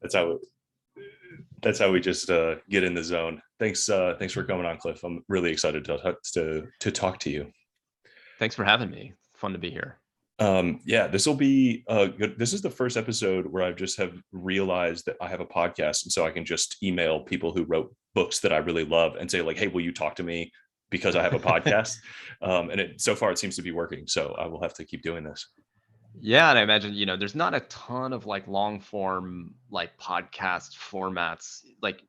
That's how that's how we just get in the zone. Thanks for coming on, Cliff. I'm really excited to talk to you. Thanks for having me. Fun to be here. Yeah, this will be good. This is the first episode where I just have realized that I have a podcast, and so I can just email people who wrote books that I really love and say like, "Hey, will you talk to me because I have a podcast?" And so far it seems to be working. So I will have to keep doing this. Yeah, and I imagine, there's not a ton of like long form like podcast formats. Like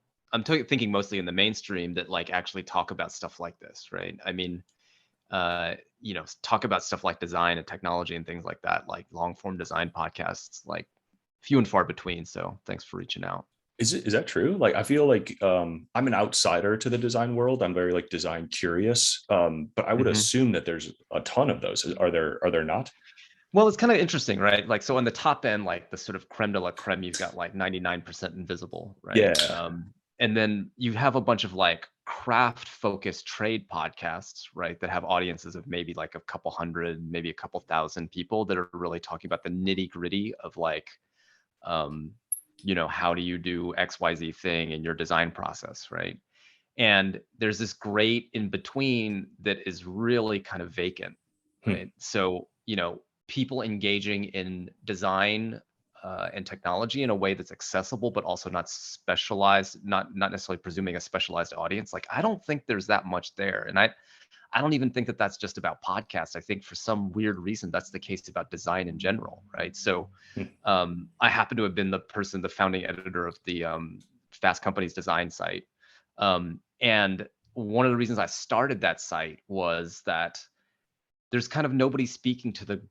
thinking mostly in the mainstream that like actually talk about stuff like this, right? I mean, talk about stuff like design and technology and things like that, like long form design podcasts, like few and far between. So thanks for reaching out. Is that true? Like I feel like I'm an outsider to the design world. I'm very like design curious. But I would Mhm. assume that there's a ton of those. Are there not? Well, it's kind of interesting, right? Like, so on the top end, like the sort of creme de la creme, you've got like 99% invisible, right? Yeah. And then you have a bunch of like craft focused trade podcasts, right? That have audiences of maybe like a couple hundred, maybe a couple thousand people that are really talking about the nitty gritty of like, um, how do you do XYZ thing in your design process, right? And there's this great in between that is really kind of vacant, Hmm. right? So, people engaging in design and technology in a way that's accessible, but also not specialized, not necessarily presuming a specialized audience. Like, I don't think there's that much there. And I don't even think that that's just about podcasts. I think for some weird reason, that's the case about design in general, right? So Hmm. I happen to have been the founding editor of the Fast Company's design site. And one of the reasons I started that site was that there's kind of nobody speaking to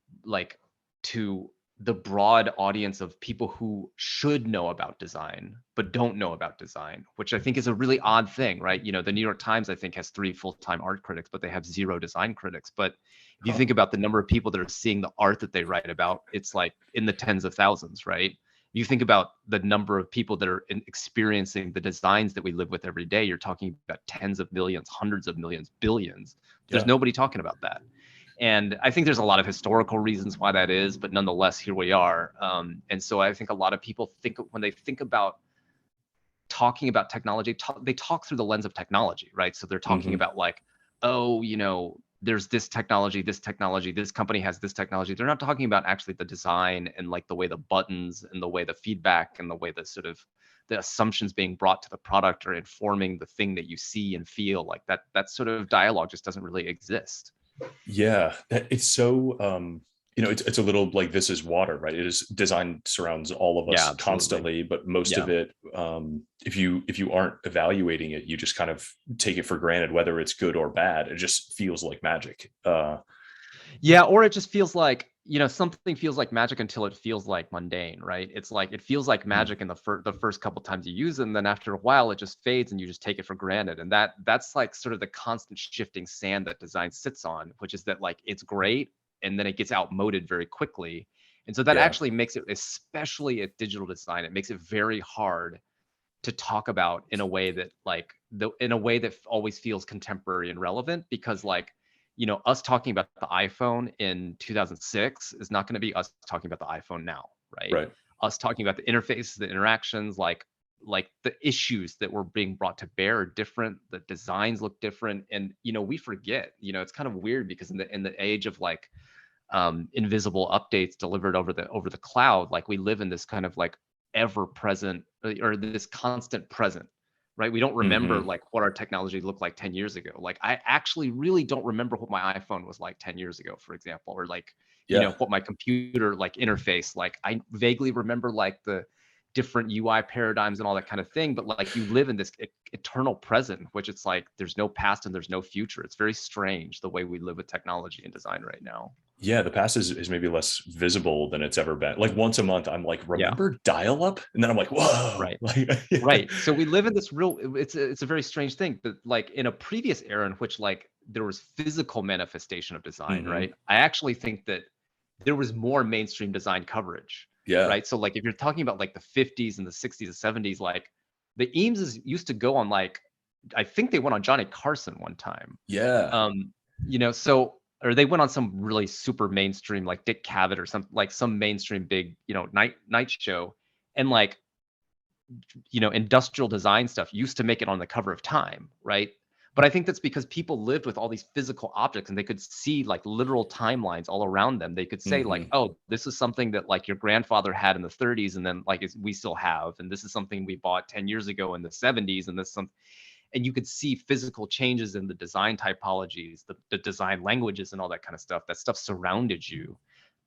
to the broad audience of people who should know about design but don't know about design, which I think is a really odd thing, right? The New York Times, I think, has 3 full-time art critics, but they have 0 design critics. But if you Huh. think about the number of people that are seeing the art that they write about, it's like in the tens of thousands, right? You think about the number of people that are experiencing the designs that we live with every day, you're talking about tens of millions, hundreds of millions, billions. There's Yeah. nobody talking about that. And I think there's a lot of historical reasons why that is, but nonetheless, here we are. And so I think a lot of people think when they think about talking about technology, they talk through the lens of technology, right? So they're talking Hmm. about like, oh, there's this technology, this company has this technology. They're not talking about actually the design and like the way the buttons and the way the feedback and the way the sort of the assumptions being brought to the product are informing the thing that you see and feel. Like that sort of dialogue just doesn't really exist. Yeah, it's so it's a little like this is water, right? It is design surrounds all of Yeah, us absolutely. constantly, but most Yeah. of it, if you aren't evaluating it, you just kind of take it for granted, whether it's good or bad. It just feels like magic. Yeah, or it just feels like, something feels like magic until it feels like mundane, right? It's like it feels like Hmm. magic in the first couple times you use it, and then after a while it just fades and you just take it for granted. And that's like sort of the constant shifting sand that design sits on, which is that like it's great and then it gets outmoded very quickly. And so that Yeah. actually makes it, especially at digital design, it makes it very hard to talk about in a way that like in a way that always feels contemporary and relevant, because like, us talking about the iPhone in 2006 is not going to be us talking about the iPhone now, right? Right. Us talking about the interfaces, the interactions, like the issues that were being brought to bear are different, the designs look different. And we forget, it's kind of weird because in the age of like invisible updates delivered over the cloud, like we live in this kind of like ever present, or this constant present, right? We don't remember Hmm. like what our technology looked like 10 years ago. Like I actually really don't remember what my iPhone was like 10 years ago, for example, or like Yeah. what my computer like interface. Like I vaguely remember like the different UI paradigms and all that kind of thing, but like you live in this eternal present, which it's like there's no past and there's no future. It's very strange the way we live with technology and design right now. Yeah, the past is maybe less visible than it's ever been. Like once a month, I'm like, Yeah. remember dial up? And then I'm like, whoa. Right. Like, yeah. Right. So we live in this real, it's a very strange thing, but like in a previous era in which like there was physical manifestation of design, Hmm. right? I actually think that there was more mainstream design coverage, Yeah. right? So like if you're talking about like the 50s and the 60s and 70s, like the Eameses used to go on like, I think they went on Johnny Carson one time. Yeah. So or they went on some really super mainstream like Dick Cavett or some mainstream big, night show. And like industrial design stuff used to make it on the cover of Time, right? But I think that's because people lived with all these physical objects and they could see like literal timelines all around them. They could say like, Hmm. oh, this is something that like your grandfather had in the 30s and then like we still have, and this is something we bought 10 years ago in the 70s, and and you could see physical changes in the design typologies, the design languages and all that kind of stuff. That stuff surrounded you.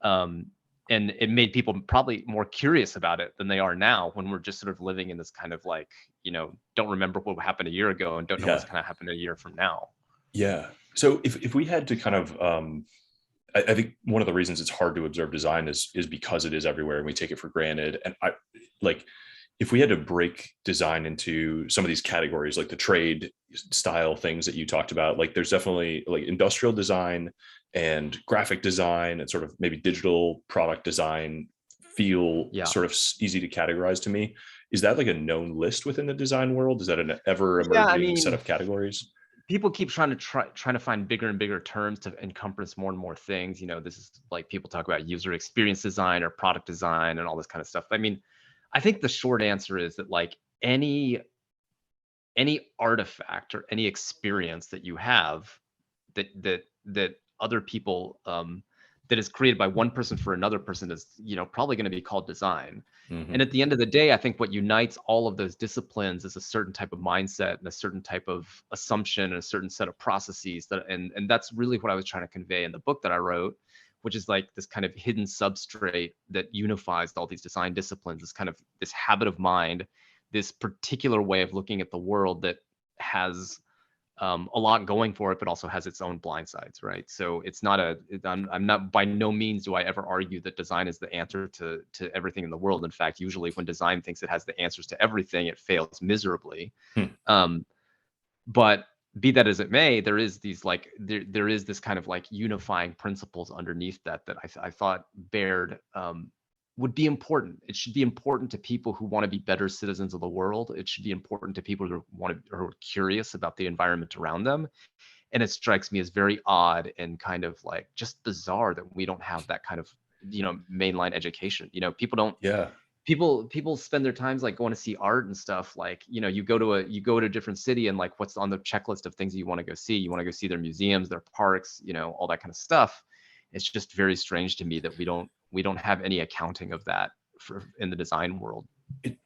Um, and it made people probably more curious about it than they are now, when we're just sort of living in this kind of like, don't remember what happened a year ago and don't know what's Yeah. going to happen a year from now. Yeah. So if we had to kind of I think one of the reasons it's hard to observe design is because it is everywhere and we take it for granted. And I like, if we had to break design into some of these categories, like the trade style things that you talked about, like there's definitely like industrial design and graphic design and sort of maybe digital product design feel Yeah. sort of easy to categorize to me. Is that like a known list within the design world? Is that an ever Yeah, I emerging set mean, of categories? people keep trying to find bigger and bigger terms to encompass more and more things. This is like people talk about user experience design or product design and all this kind of stuff. I mean, I think the short answer is that like any artifact or any experience that you have that other people that is created by one person for another person is probably going to be called design. And Hmm. at the end of the day, I think what unites all of those disciplines is a certain type of mindset and a certain type of assumption and a certain set of processes and that's really what I was trying to convey in the book that I wrote, which is like this kind of hidden substrate that unifies all these design disciplines, this kind of this habit of mind, this particular way of looking at the world that has a lot going for it, but also has its own blind sides, right? So it's not I'm not, by no means do I ever argue that design is the answer to everything in the world. In fact, usually when design thinks it has the answers to everything, it fails miserably. Hmm. Um, but be that as it may, there is these like there is this kind of like unifying principles underneath that I thought bared would be important. It should be important to people who want to be better citizens of the world. It should be important to people who who are curious about the environment around them. And it strikes me as very odd and kind of like just bizarre that we don't have that kind of mainline education. People don't Yeah. people spend their times like going to see art and stuff. Like you go to a different city and like what's on the checklist of things that you want to go see. You want to go see their museums, their parks, all that kind of stuff. It's just very strange to me that we don't have any accounting of that in the design world.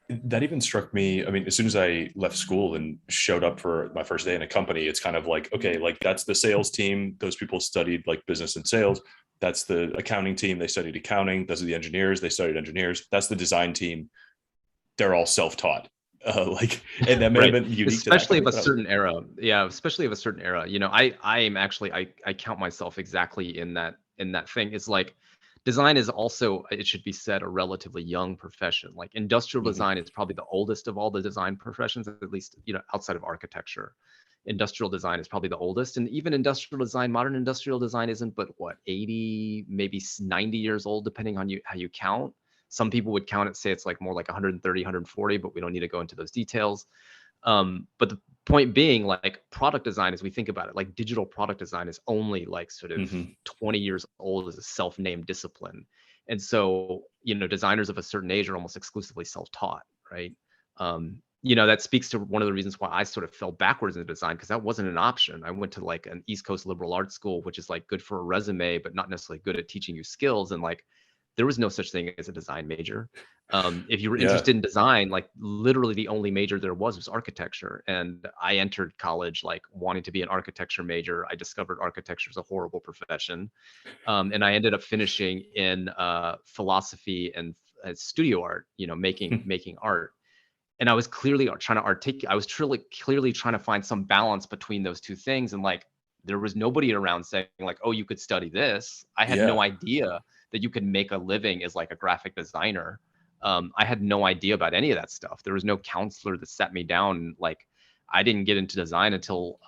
That even struck me. I mean, as soon as I left school and showed up for my first day in a company, it's kind of like, okay, like that's the sales team. Those people studied like business and sales. That's the accounting team. They studied accounting. Those are the engineers. They studied engineers. That's the design team. They're all self-taught. And that may have Right. been unique to that Especially of company, a but I was, certain era. Yeah, especially of a certain era. I am actually I count myself exactly in that thing. It's like design is also, it should be said, a relatively young profession. Like industrial mhm. design is probably the oldest of all the design professions, at least, outside of architecture. Industrial design is probably the oldest. And even industrial design, modern industrial design isn't but what, 80, maybe 90 years old, depending on how you count. Some people would count it, say it's like more like 130, 140, but we don't need to go into those details. But the point being, like product design, as we think about it, like digital product design is only like sort of Mhm. 20 years old as a self-named discipline. And so, designers of a certain age are almost exclusively self-taught, right? That speaks to one of the reasons why I sort of fell backwards in design, because that wasn't an option. I went to like an East Coast liberal arts school, which is like good for a resume, but not necessarily good at teaching you skills. And like, there was no such thing as a design major. If you were Yeah. interested in design, like literally the only major there was architecture. And I entered college like wanting to be an architecture major. I discovered architecture is a horrible profession. And I ended up finishing in philosophy and studio art, making art. And I was clearly trying to articulate, I was truly clearly trying to find some balance between those two things. And like, there was nobody around saying like, oh, you could study this. I had no Yeah. idea that you could make a living as like a graphic designer. I had no idea about any of that stuff. There was no counselor that sat me down. Like, I didn't get into design until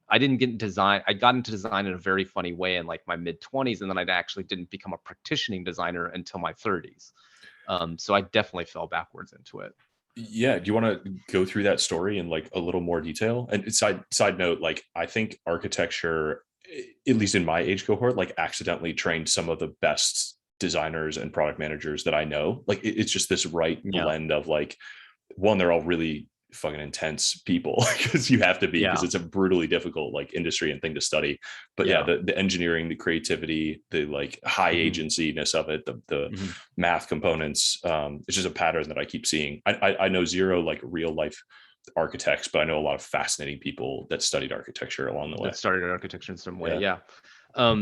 I didn't get into design. I got into design in a very funny way in like my mid 20s, and then I actually didn't become a practicing designer until my 30s. So I definitely fell backwards into it. Yeah. Do you want to go through that story in like a little more detail? And side note, like I think architecture, at least in my age cohort, like accidentally trained some of the best designers and product managers that I know. Like it's just this right Yeah. blend of like one, they're all really fucking intense people because you have to be, because Yeah. it's a brutally difficult like industry and thing to study. But yeah, Yeah. the engineering, the creativity, the like high hmm agency-ness of it, the hmm math components, it's just a pattern that I keep seeing. I know zero like real life architects, but I know a lot of fascinating people that studied architecture along the way. That started architecture in some way. Yeah. Yeah.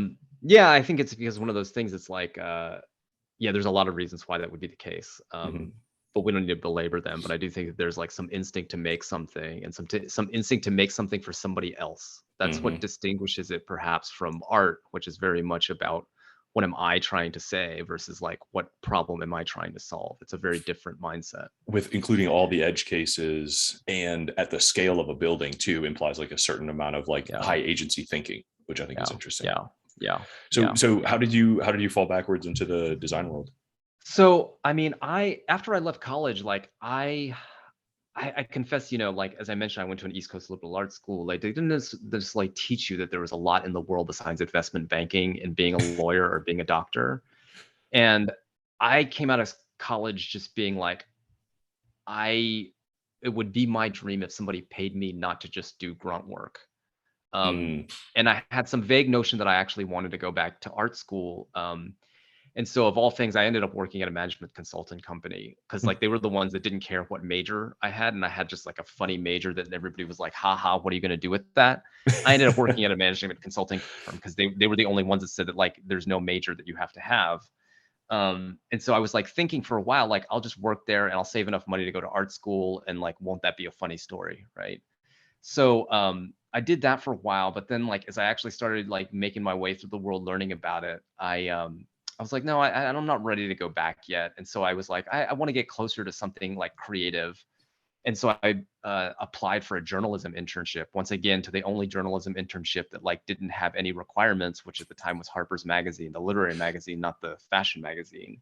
Yeah, I think it's because one of those things. It's like, yeah, there's a lot of reasons why that would be the case. Mhm. But we don't need to belabor them. But I do think that there's like some instinct to make something and some instinct to make something for somebody else. That's what Mhm. distinguishes it perhaps from art, which is very much about what am I trying to say versus like what problem am I trying to solve. It's a very different mindset. With including all the edge cases and at the scale of a building too implies like a certain amount of like Yeah. high agency thinking, which I think is Yeah. interesting. Yeah. Yeah. So Yeah. so Yeah. how did you fall backwards into the design world? So, I mean, I after I left college, like I confess, like as I mentioned, I went to an East Coast liberal arts school. Like they didn't just like teach you that there was a lot in the world besides investment banking and being a lawyer or being a doctor. And I came out of college just being like, I it would be my dream if somebody paid me not to just do grunt work. Um, Mm, and I had some vague notion that I actually wanted to go back to art school. And so of all things, I ended up working at a management consultant company because like they were the ones that didn't care what major I had. And I had just like a funny major that everybody was like, haha, what are you going to do with that? I ended up working at a management consulting firm because they were the only ones that said that like there's no major that you have to have. And so I was like thinking for a while, like I'll just work there and I'll save enough money to go to art school and like won't that be a funny story, right? So I did that for a while, but then like as I actually started like making my way through the world learning about it, I was like, no, I'm not ready to go back yet. And so I was like, I want to get closer to something like creative. And so I applied for a journalism internship once again to the only journalism internship that like didn't have any requirements, which at the time was Harper's Magazine, the literary magazine, not the fashion magazine.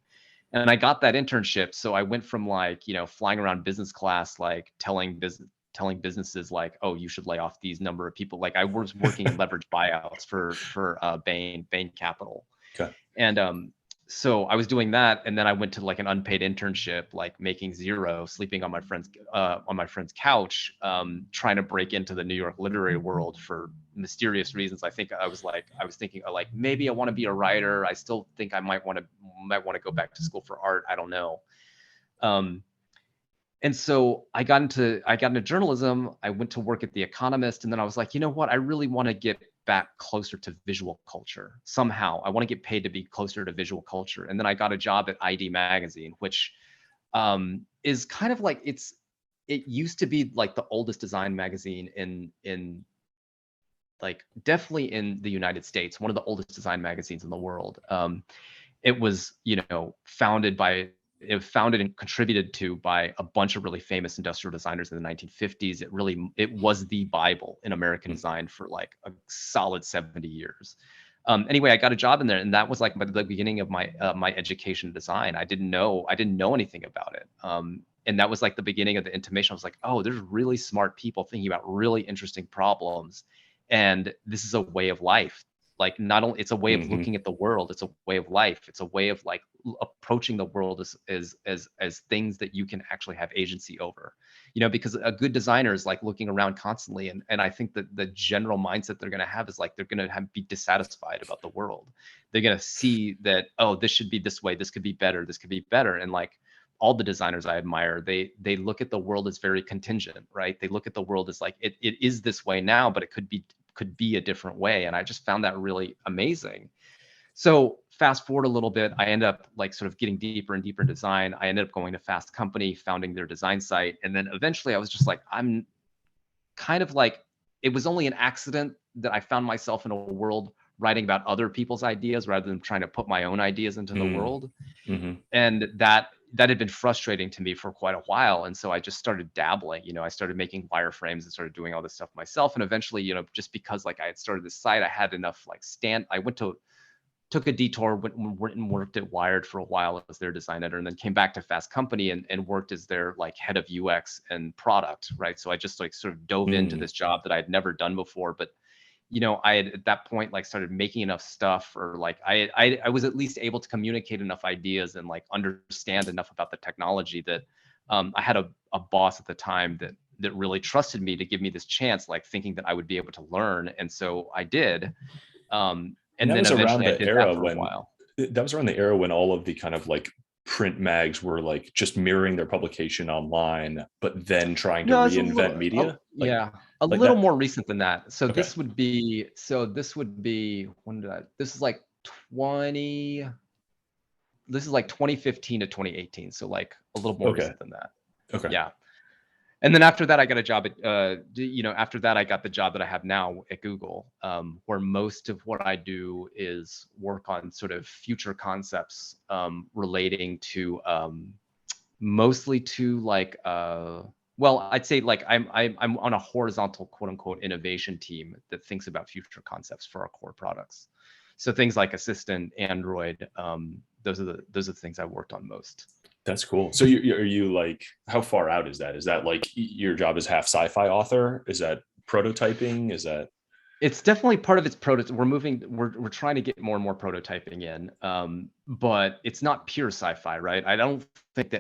And I got that internship. So I went from like, flying around business class, like telling businesses like, oh, you should lay off these number of people. Like I was working in leverage buyouts for Bain Capital. okay. And so I was doing that, and then I went to like an unpaid internship, like making zero, sleeping on my friend's couch, trying to break into the New York literary world for mysterious reasons. I think I was thinking like maybe I want to be a writer. I still think I might want to go back to school for art. I don't know. Um, and so I got into journalism. I went to work at The Economist, and then I was like, you know what? I really want to get back closer to visual culture somehow. I want to get paid to be closer to visual culture. And then I got a job at ID Magazine, which is kind of like it used to be like the oldest design magazine in like definitely in the United States, one of the oldest design magazines in the world. It was founded and contributed to by a bunch of really famous industrial designers in the 1950s. It was the Bible in American Mm, design for like a solid 70 years. Anyway, I got a job in there, and that was like the beginning of my education in design. I didn't know anything about it. And that was like the beginning of the intimation. I was like, oh, there's really smart people thinking about really interesting problems, and this is a way of life. Like not only it's a way of mhm. looking at the world, it's a way of life. It's a way of like approaching the world as things that you can actually have agency over. Because a good designer is like looking around constantly, and I think that the general mindset they're going to have is like they're going to be dissatisfied about the world. They're going to see that, oh, this should be this way, this could be better, this could be better. And like all the designers I admire, they look at the world as very contingent, right? They look at the world as like it is this way now, but it could be a different way. And I just found that really amazing. So fast forward a little bit, I end up like sort of getting deeper and deeper in design. I ended up going to Fast Company, founding their design site. And then eventually I was just like, I'm kind of like, it was only an accident that I found myself in a world writing about other people's ideas rather than trying to put my own ideas into the Mm, world. mhm. And that had been frustrating to me for quite a while. And so I just started dabbling. I started making wireframes and started doing all this stuff myself. And eventually, just because like I had started this site, I had enough like I took a detour, went and worked at Wired for a while as their design editor, and then came back to Fast Company and worked as their like head of UX and product, right? So I just like sort of dove into Mm, this job that I had never done before, but I had at that point like started making enough stuff, or like I was at least able to communicate enough ideas and like understand enough about the technology that I had a boss at the time that really trusted me to give me this chance, like thinking that I would be able to learn. And so I did. And that then was around eventually I the did that era for a when while. all of the kind of like print mags were like just mirroring their publication online, but then trying to No, it's reinvent media, yeah, a like little that. more recent than that. So Okay. this would be when did I? This is like 20. This is like 2015 to 2018. So like a little more Okay. recent than that. Okay. Yeah. And then after that, I got a job at, after that, I got the job that I have now at Google, where most of what I do is work on sort of future concepts relating to mostly to like, well, I'd say like I'm on a horizontal quote unquote innovation team that thinks about future concepts for our core products. So things like Assistant, Android, those are the things I worked on most. That's cool. So are you like, how far out is that? Is that like your job is half sci-fi author? Is that prototyping? Is that? It's definitely part of its prototype. We're trying to get more and more prototyping in, but it's not pure sci-fi, right? I don't think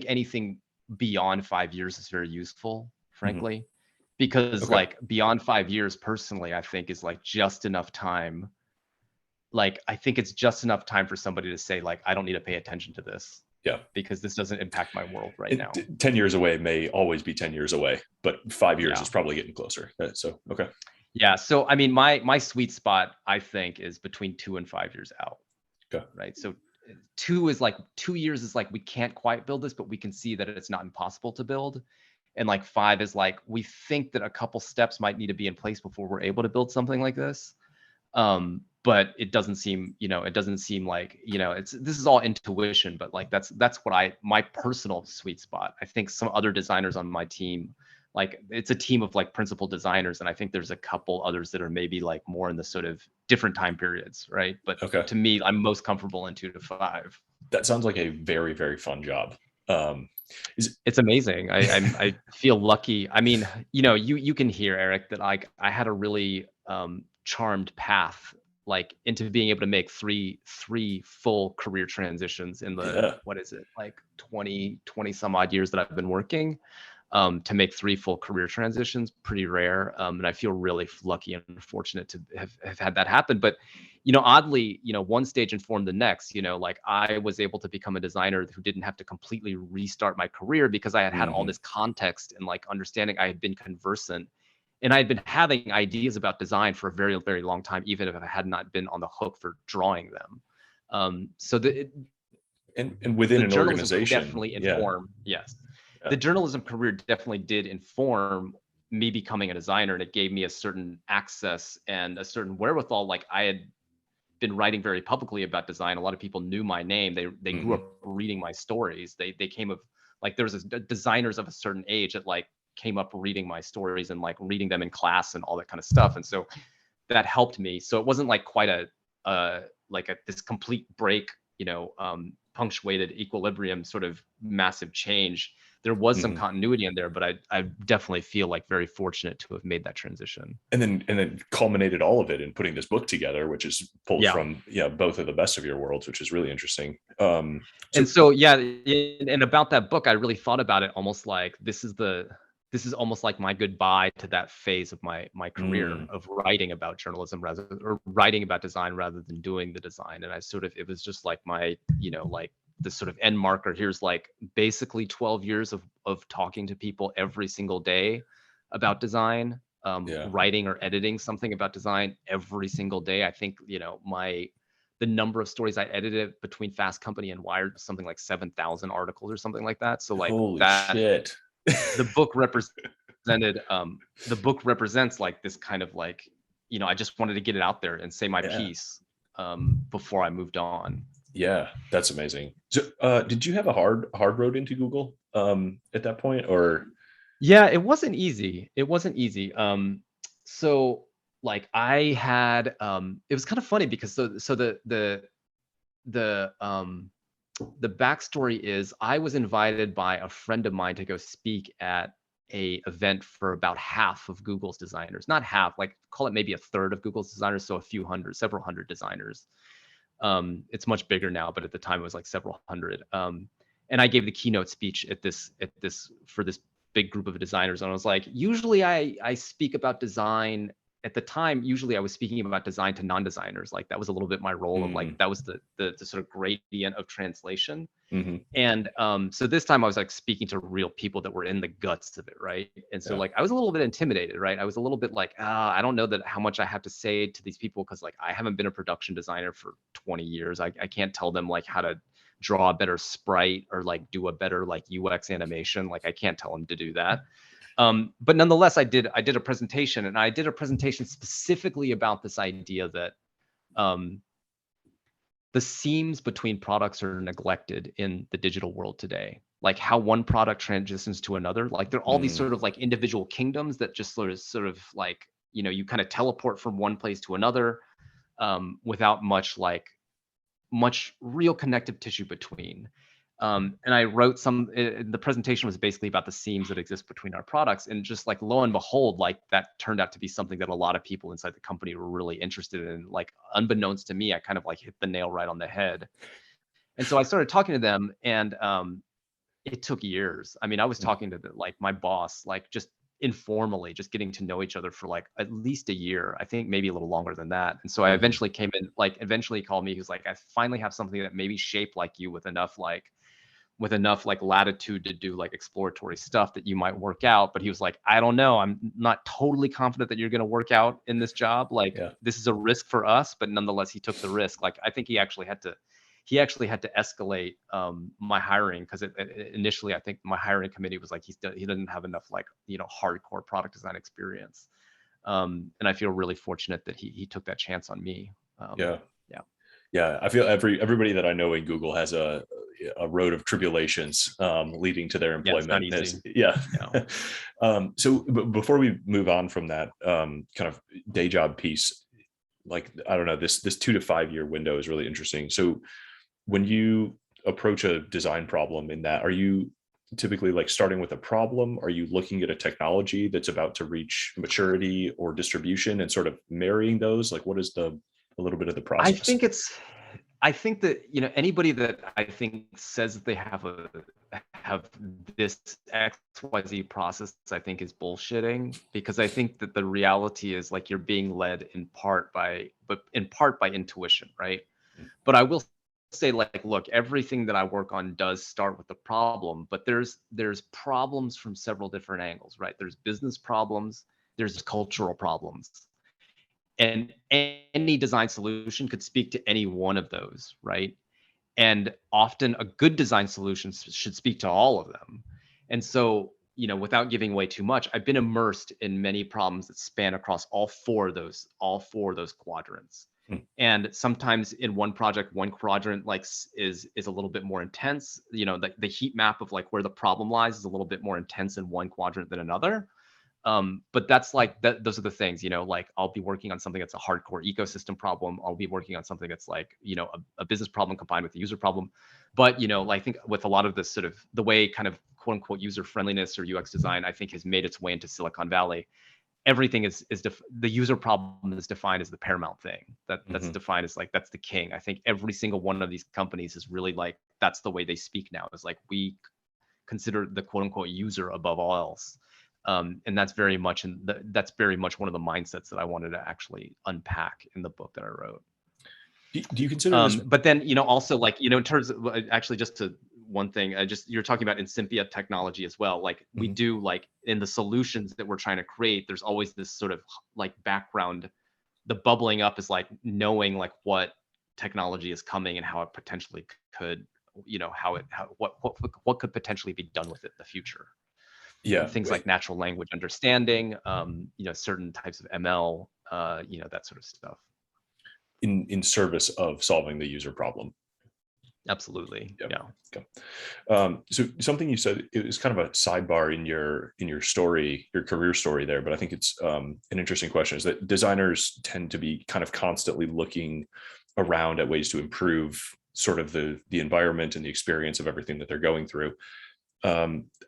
anything beyond 5 years is very useful, Mhm. frankly, because Okay. like beyond 5 years, personally, I think is like just enough time. Like I think it's just enough time for somebody to say like, I don't need to pay attention to this Yeah. because this doesn't impact my world right now. 10 years away may always be 10 years away, but 5 years Yeah. is probably getting closer. So, okay. Yeah. So I mean, my sweet spot, I think, is between 2 and 5 years out. Okay. Right. So 2 years is like we can't quite build this, but we can see that it's not impossible to build. And like 5 is like we think that a couple steps might need to be in place before we're able to build something like this. But it doesn't seem, like, this is all intuition, but like that's what my personal sweet spot. I think some other designers on my team, like it's a team of like principal designers, and I think there's a couple others that are maybe like more in the sort of different time periods, right? But Okay. to me, I'm most comfortable in 2 to 5. That sounds like a very, very fun job. Um, It's amazing. I feel lucky. I mean, you can hear, Eric, that like I had a really charmed path like into being able to make three full career transitions in the, yeah. what is it, like 20 some odd years that I've been working. To make 3 full career transitions, pretty rare. And I feel really lucky and fortunate to have had that happen. But, oddly, one stage informed the next. Like I was able to become a designer who didn't have to completely restart my career because I had all Mhm. this context and like understanding. I had been conversant and I had been having ideas about design for a very, very long time, even if I had not been on the hook for drawing them. So And within the an journalism could organization. definitely Yeah. inform, yes. Yeah. The journalism career definitely did inform me becoming a designer, and it gave me a certain access and a certain wherewithal. Like I had been writing very publicly about design. A lot of people knew my name. They grew Mhm. up reading my stories. They came of like there was designers of a certain age that like came up reading my stories and like reading them in class and all that kind of stuff. And so that helped me. So it wasn't like quite this complete break, punctuated equilibrium sort of massive change. There was some Mhm. continuity in there, but I definitely feel like very fortunate to have made that transition. And then culminated all of it in putting this book together, which is pulled Yeah. from both of the best of your worlds, which is really interesting. And So so, yeah, and about that book, I really thought about it almost like this is almost like my goodbye to that phase of my career mm, of writing about journalism or writing about design rather than doing the design. And it was just like my, like the sort of end marker. Here's like basically 12 years of talking to people every single day about design, yeah. writing or editing something about design every single day. I think, the number of stories I edited between Fast Company and Wired was something like 7,000 articles or something like that. So like Holy that, shit. the book represented, the book represents like this kind of like, I just wanted to get it out there and say my Yeah. piece before I moved on. Yeah, that's amazing. So did you have a hard road into Google at that point, or? Yeah, it wasn't easy. It wasn't easy. So like I had, it was kind of funny because the the backstory is I was invited by a friend of mine to go speak at a event for about half of Google's designers. Not half, like call it maybe a third of Google's designers, so several hundred designers. It's much bigger now, but at the time it was like several hundred. And I gave the keynote speech at this for this big group of designers, and I was like, usually I speak about design. At the time, usually I was speaking about design to non-designers. Like that was a little bit my role of like, that was the sort of gradient of translation. Mm-hmm. And so this time I was like speaking to real people that were in the guts of it, right? And so Yeah. like I was a little bit intimidated, right? I was a little bit like, I don't know that how much I have to say to these people, because like I haven't been a production designer for 20 years. I can't tell them like how to draw a better sprite or like do a better like UX animation. Like I can't tell them to do that. But nonetheless, I did a presentation, and I did a presentation specifically about this idea that the seams between products are neglected in the digital world today. Like how one product transitions to another. Like there are all these sort of like individual kingdoms that just sort of like, you kind of teleport from one place to another without much real connective tissue between. And I wrote the presentation was basically about the seams that exist between our products. And just like, lo and behold, like that turned out to be something that a lot of people inside the company were really interested in. Like unbeknownst to me, I kind of like hit the nail right on the head. And so I started talking to them, and it took years. I mean, I was talking to like my boss, like just informally, just getting to know each other for like at least a year. I think maybe a little longer than that. And so I eventually came in, like eventually called me. He was like, I finally have something that maybe shaped like you with enough like latitude to do like exploratory stuff that you might work out. But he was like, I don't know. I'm not totally confident that you're going to work out in this job. Like this is a risk for us, but nonetheless, he took the risk. Like I think he actually had to escalate my hiring, because initially I think my hiring committee was like, he doesn't have enough like, hardcore product design experience. And I feel really fortunate that he took that chance on me. Yeah, I feel everybody that I know in Google has a road of tribulations leading to their employment. Yeah, it's not easy. Yeah. So before we move on from that kind of day job piece, like I don't know, this 2 to 5 year window is really interesting. So when you approach a design problem in that, are you typically like starting with a problem? Are you looking at a technology that's about to reach maturity or distribution and sort of marrying those? Like what is a little bit of the process? I think that anybody that I think says that they have this XYZ process, I think is bullshitting, because I think that the reality is like you're being led in part by intuition, right? But I will say, like, look, everything that I work on does start with the problem, but there's problems from several different angles, right? There's business problems, there's cultural problems. And any design solution could speak to any one of those, right? And often a good design solution should speak to all of them. And so, without giving away too much, I've been immersed in many problems that span across all four of those quadrants. And sometimes in one project, one quadrant like is a little bit more intense. The heat map of like where the problem lies is a little bit more intense in one quadrant than another. But that's like those are the things, like I'll be working on something that's a hardcore ecosystem problem. I'll be working on something that's like, a business problem combined with a user problem. But, I think with a lot of this sort of the way kind of quote unquote user friendliness or UX design, I think has made its way into Silicon Valley. Everything is the user problem is defined as the paramount thing. That's defined as like, that's the king. I think every single one of these companies is really like, that's the way they speak now, is like, we consider the quote unquote user above all else. And that's very much one of the mindsets that I wanted to actually unpack in the book that I wrote. Do you consider this? But then, also like, in terms of actually just to one thing, you're talking about Incipia technology as well. Like we do like in the solutions that we're trying to create, there's always this sort of like background, the bubbling up is like knowing like what technology is coming and how it potentially could, what could potentially be done with it in the future. Yeah, Things like natural language understanding, certain types of ML, that sort of stuff. In service of solving the user problem. Absolutely. Yeah. Okay. So something you said, it was kind of a sidebar in your story, your career story there, but I think it's an interesting question, is that designers tend to be kind of constantly looking around at ways to improve sort of the environment and the experience of everything that they're going through.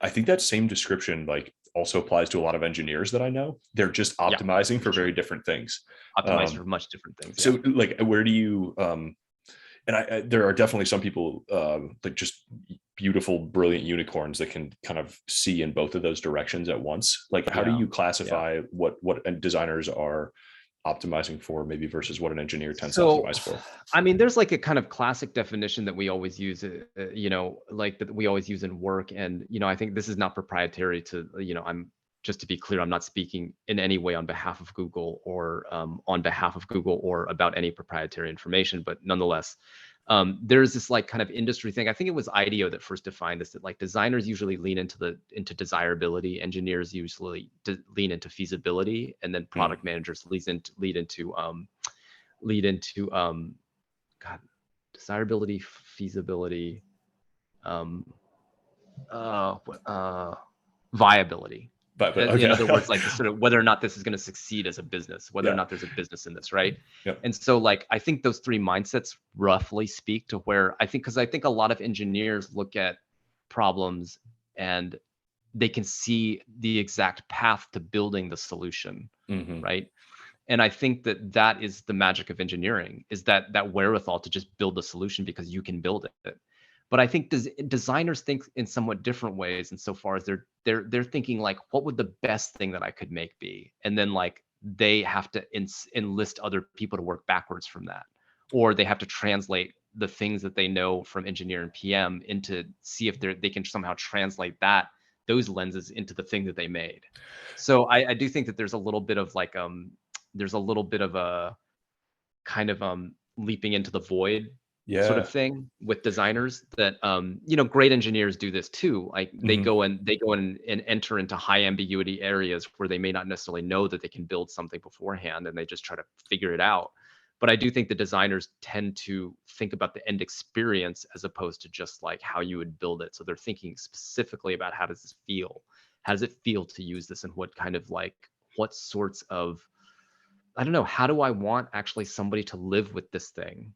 I think that same description like also applies to a lot of engineers that I know. They're just optimizing for very different things. Optimizing for much different things. So like, where do you, and there are definitely some people like just beautiful, brilliant unicorns that can kind of see in both of those directions at once. Like, how do Yeah. you Yeah. classify what designers are optimizing for, maybe versus what an engineer tends to So, optimize for? I mean, there's like a kind of classic definition that we always use, like that we always use in work. And, I think this is not proprietary to, I'm just to be clear, I'm not speaking in any way on behalf of Google or on behalf of Google or about any proprietary information, but nonetheless, there's this like kind of industry thing. I think it was IDEO that first defined this, that like designers usually lean into desirability, engineers usually lean into feasibility, and then product managers lead into God, desirability, feasibility, um, uh, viability. But In other okay. words, like the sort of whether or not this is going to succeed as a business, whether or Yeah. not there's a business in this, right? Yep. And so, like, I think those three mindsets roughly speak to where because I think a lot of engineers look at problems and they can see the exact path to building the solution, right? And I think that that is the magic of engineering, is that wherewithal to just build a solution because you can build it. But I think designers think in somewhat different ways, insofar as they're thinking like, what would the best thing that I could make be, and then like they have to enlist other people to work backwards from that, or they have to translate the things that they know from engineer and PM into see if they can somehow translate those lenses into the thing that they made. So I do think that there's a little bit of like there's a little bit of a kind of leaping into the void sort of Yeah. thing with designers that great engineers do this too. Like they go in and enter into high ambiguity areas where they may not necessarily know that they can build something beforehand, and they just try to figure it out. But I do think the designers tend to think about the end experience as opposed to just like how you would build it. So they're thinking specifically about how does this feel? How does it feel to use this, and what kind of like what sorts of, I don't know, how do I want actually somebody to live with this thing?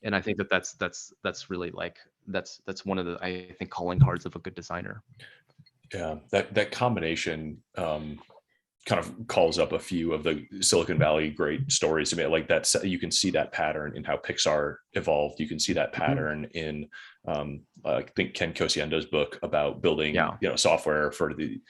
And I think that's really like that's one of the, I think, calling cards of a good designer. Yeah, that combination kind of calls up a few of the Silicon Valley great stories to me. Like that, you can see that pattern in how Pixar evolved. You can see that pattern in, I think Ken Kosienda's book about building, Yeah. software for the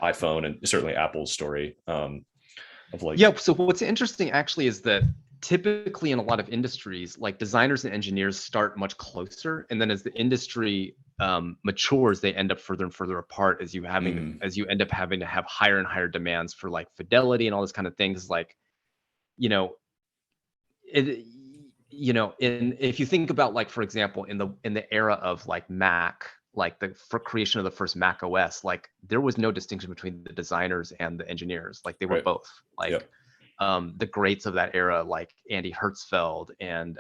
iPhone, and certainly Apple's story of like, Yeah. So what's interesting actually is that typically in a lot of industries, like designers and engineers start much closer, and then as the industry matures, they end up further and further apart as you end up having to have higher and higher demands for like fidelity and all this kind of things. Like, you know, it, in if you think about like, for example, in the era of like Mac, like for creation of the first Mac OS, like there was no distinction between the designers and the engineers. Like they were right. both like Yep. the greats of that era, like Andy Hertzfeld and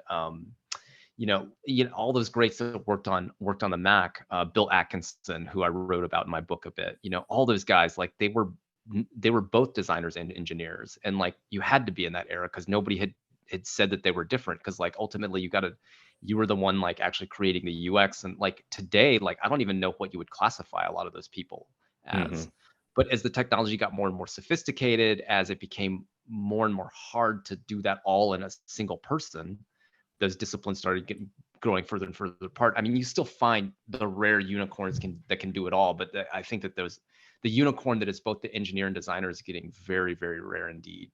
all those greats that worked on the Mac, Bill Atkinson, who I wrote about in my book a bit. All those guys, like they were both designers and engineers, and like you had to be in that era because nobody had said that they were different, because like ultimately you were the one like actually creating the UX. And like today, like I don't even know what you would classify a lot of those people as. But as the technology got more and more sophisticated, as it became more and more hard to do that all in a single person, those disciplines started growing further and further apart. I mean, you still find the rare unicorns that can do it all, but I think that the unicorn that is both the engineer and designer is getting very, very rare indeed,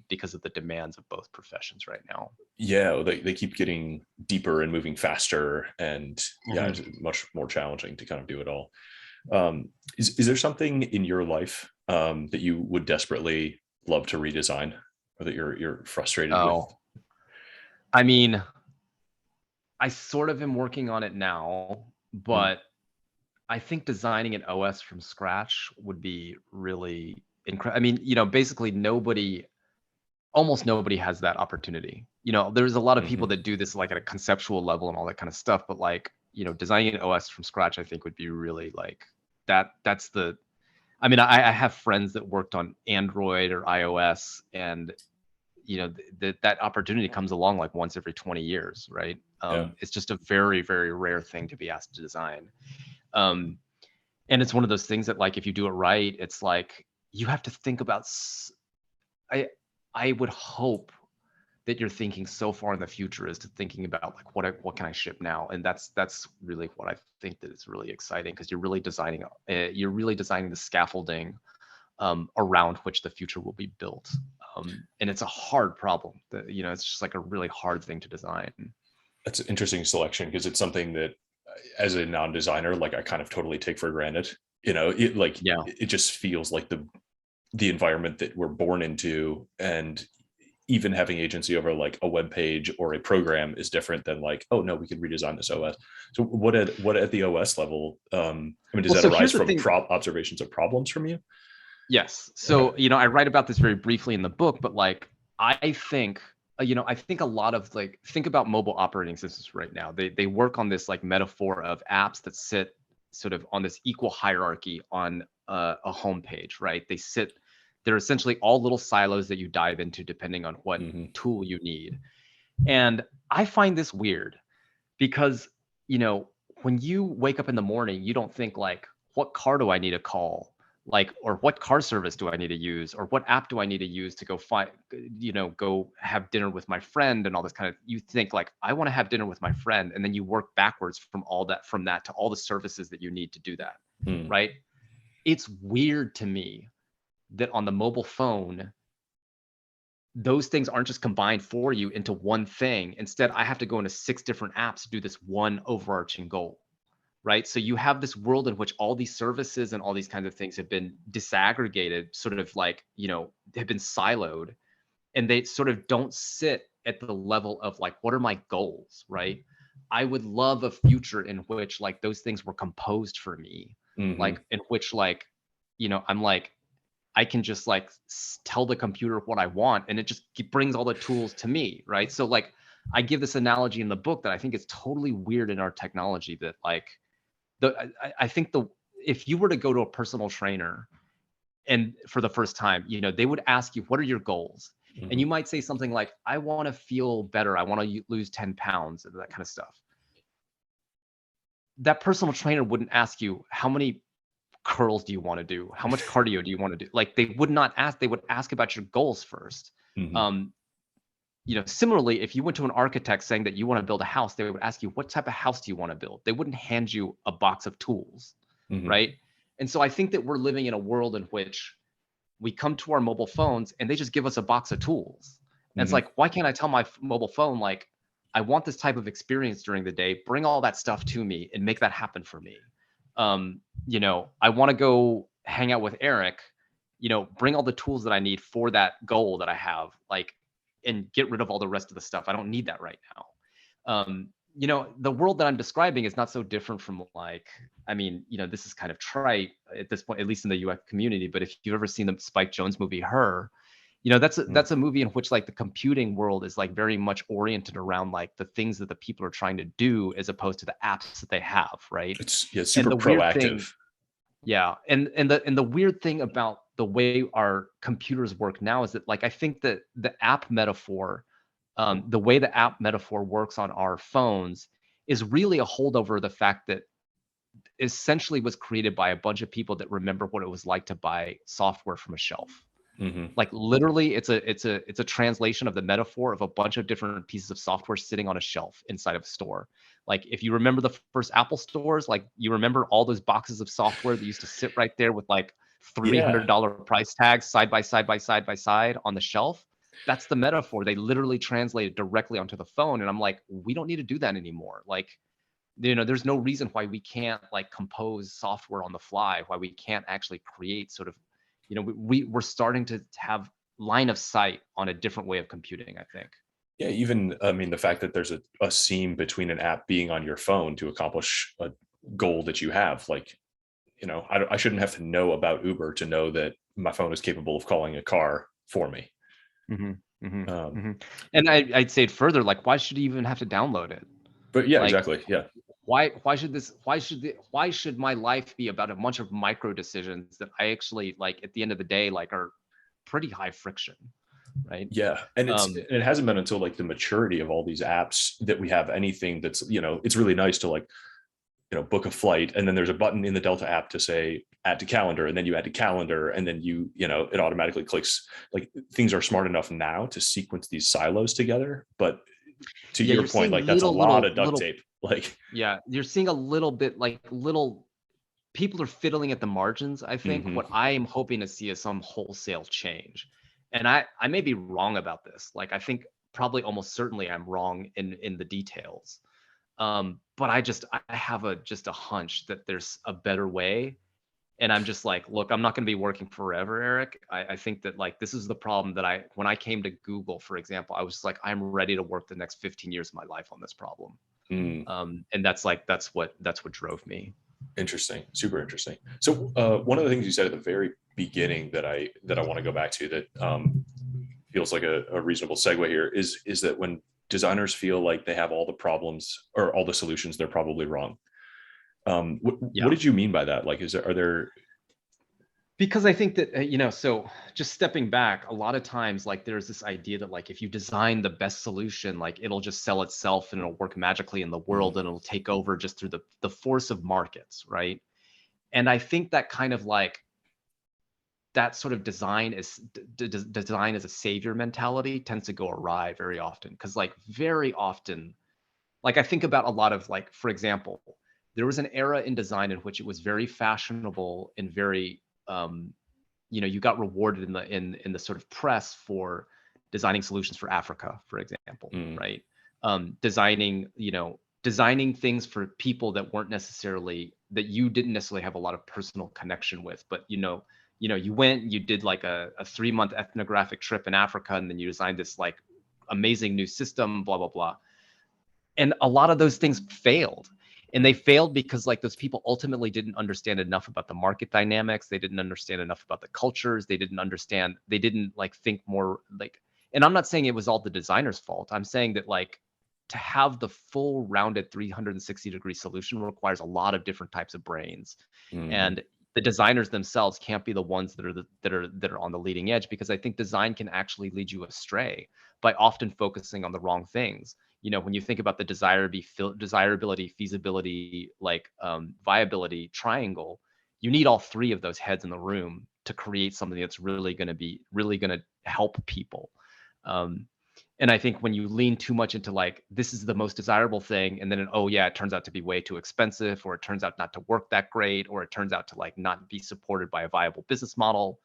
because of the demands of both professions right now. Yeah, they keep getting deeper and moving faster, and yeah, it's much more challenging to kind of do it all. Is there something in your life that you would desperately love to redesign, or that you're frustrated with? Oh, I mean, I sort of am working on it now, but I think designing an OS from scratch would be really incredible. I mean, basically almost nobody has that opportunity. There's a lot of people that do this like at a conceptual level and all that kind of stuff, but like, designing an OS from scratch, I think would be really like that's the, I mean, I have friends that worked on Android or iOS, and that opportunity comes along like once every 20 years, right? Yeah. It's just a very, very rare thing to be asked to design. Um, and it's one of those things that like if you do it right, it's like you have to think about I would hope that you're thinking so far in the future as to thinking about like what can I ship now, and that's really what I think that is really exciting, because you're really designing the scaffolding around which the future will be built, and it's a hard problem. That, you know, it's just like a really hard thing to design. That's an interesting selection, because it's something that, as a non-designer, like I kind of totally take for granted. You know, Yeah. it just feels like the environment that we're born into, and even having agency over like a web page or a program is different than like, oh no, we could redesign this OS. So what at the OS level? I mean, does Well, that so arise here's the from thing. observations of problems from you? Yes. Okay. So, you know, I write about this very briefly in the book, but like, I think, I think a lot of like, think about mobile operating systems right now. They work on this like metaphor of apps that sit sort of on this equal hierarchy on a home page, right? They're essentially all little silos that you dive into depending on what Mm-hmm. tool you need. And I find this weird because, you know, when you wake up in the morning, you don't think like, what car do I need to call? Like, or what car service do I need to use? Or what app do I need to use to go find, go have dinner with my friend and all this kind of, you think like, I want to have dinner with my friend. And then you work backwards from that to all the services that you need to do that. Mm. Right. It's weird to me that on the mobile phone, those things aren't just combined for you into one thing. Instead, I have to go into 6 different apps to do this one overarching goal, right? So you have this world in which all these services and all these kinds of things have been disaggregated, sort of like, have been siloed, and they sort of don't sit at the level of like, what are my goals, right? I would love a future in which like those things were composed for me, Mm-hmm. like in which like, I'm like, I can just like tell the computer what I want, and it just brings all the tools to me, right? So like I give this analogy in the book that I think is totally weird in our technology, that like I think if you were to go to a personal trainer and for the first time, they would ask you, what are your goals? And Mm-hmm. you might say something like, I want to feel better. I want to lose 10 pounds, and that kind of stuff. That personal trainer wouldn't ask you, how many curls do you want to do? How much cardio do you want to do? Like they would not ask, they would ask about your goals first. Mm-hmm. Um, Similarly, if you went to an architect saying that you want to build a house, they would ask you, what type of house do you want to build? They wouldn't hand you a box of tools, Mm-hmm. right? And so I think that we're living in a world in which we come to our mobile phones and they just give us a box of tools. And it's Mm-hmm. like, why can't I tell my mobile phone, like, I want this type of experience during the day, bring all that stuff to me and make that happen for me. I want to go hang out with Eric, bring all the tools that I need for that goal that I have, like, and get rid of all the rest of the stuff. I don't need that right now. The world that I'm describing is not so different from like, I mean, this is kind of trite at this point, at least in the UX community, but if you've ever seen the Spike Jonze movie, Her, that's a movie in which like the computing world is like very much oriented around like the things that the people are trying to do as opposed to the apps that they have, right? It's And super the weird thing, proactive. yeah, and the weird thing about the way our computers work now is that like I think that the app metaphor, the way the app metaphor works on our phones is really a holdover of the fact that essentially was created by a bunch of people that remember what it was like to buy software from a shelf. Mm-hmm. Like literally, it's a translation of the metaphor of a bunch of different pieces of software sitting on a shelf inside of a store. Like if you remember the first Apple stores, like you remember all those boxes of software that used to sit right there with like Yeah. $300 price tags side by side by side by side on the shelf. That's the metaphor. They literally translated directly onto the phone, and I'm like, we don't need to do that anymore. Like, there's no reason why we can't like compose software on the fly, why we can't actually create sort of, we're starting to have line of sight on a different way of computing, I think. Yeah, even I mean the fact that there's a seam between an app being on your phone to accomplish a goal that you have, like, I shouldn't have to know about Uber to know that my phone is capable of calling a car for me. Mm-hmm, mm-hmm, um, mm-hmm. And I'd say it further, like, why should you even have to download it? but yeah, Like, exactly, yeah. why should my life be about a bunch of micro decisions that I actually like at the end of the day like are pretty high friction, right? Yeah, and Um, it hasn't been until like the maturity of all these apps that we have anything that's, it's really nice to like, book a flight, and then there's a button in the Delta app to say add to calendar, and then you add to calendar, and then it automatically clicks. Like things are smart enough now to sequence these silos together. But to Yeah, your you're point, seeing like that's a little, lot little, of duct little. tape. Like, Yeah, you're seeing a little bit like little people are fiddling at the margins. I think mhm. what I am hoping to see is some wholesale change, and I may be wrong about this. Like I think probably almost certainly I'm wrong in the details. But I have just a hunch that there's a better way. And I'm just like, look, I'm not going to be working forever, Eric. I think that like this is the problem that when I came to Google, for example, I was like, I'm ready to work the next 15 years of my life on this problem. Mm. And that's what drove me. Interesting, super interesting. So one of the things you said at the very beginning that I want to go back to that feels like a reasonable segue here is that when designers feel like they have all the problems or all the solutions, they're probably wrong. What Yeah. did you mean by that? Like, are there? Because I think that, so just stepping back, a lot of times, like there's this idea that like if you design the best solution, like it'll just sell itself and it'll work magically in the world and it'll take over just through the force of markets, right? And I think that kind of like that sort of design as a savior mentality tends to go awry very often. Because like very often, like I think about a lot of like, for example, there was an era in design in which it was very fashionable and very you got rewarded in the sort of press for designing solutions for Africa, for example, Mm, right? Designing things for people that weren't necessarily that you didn't necessarily have a lot of personal connection with, but you went, you did like a 3-month ethnographic trip in Africa, and then you designed this like amazing new system, blah blah blah. And a lot of those things failed, and they failed because like those people ultimately didn't understand enough about the market dynamics. They didn't understand enough about the cultures. They didn't like think more like, and I'm not saying it was all the designer's fault. I'm saying that like to have the full rounded 360-degree solution requires a lot of different types of brains. mhm, And the designers themselves can't be the ones that are on the leading edge, because I think design can actually lead you astray by often focusing on the wrong things. When you think about the desirability, feasibility, like viability triangle, you need all three of those heads in the room to create something that's really going to help people. Um, and I think when you lean too much into like, this is the most desirable thing, and then, oh yeah, it turns out to be way too expensive, or it turns out not to work that great, or it turns out to like not be supported by a viable business model,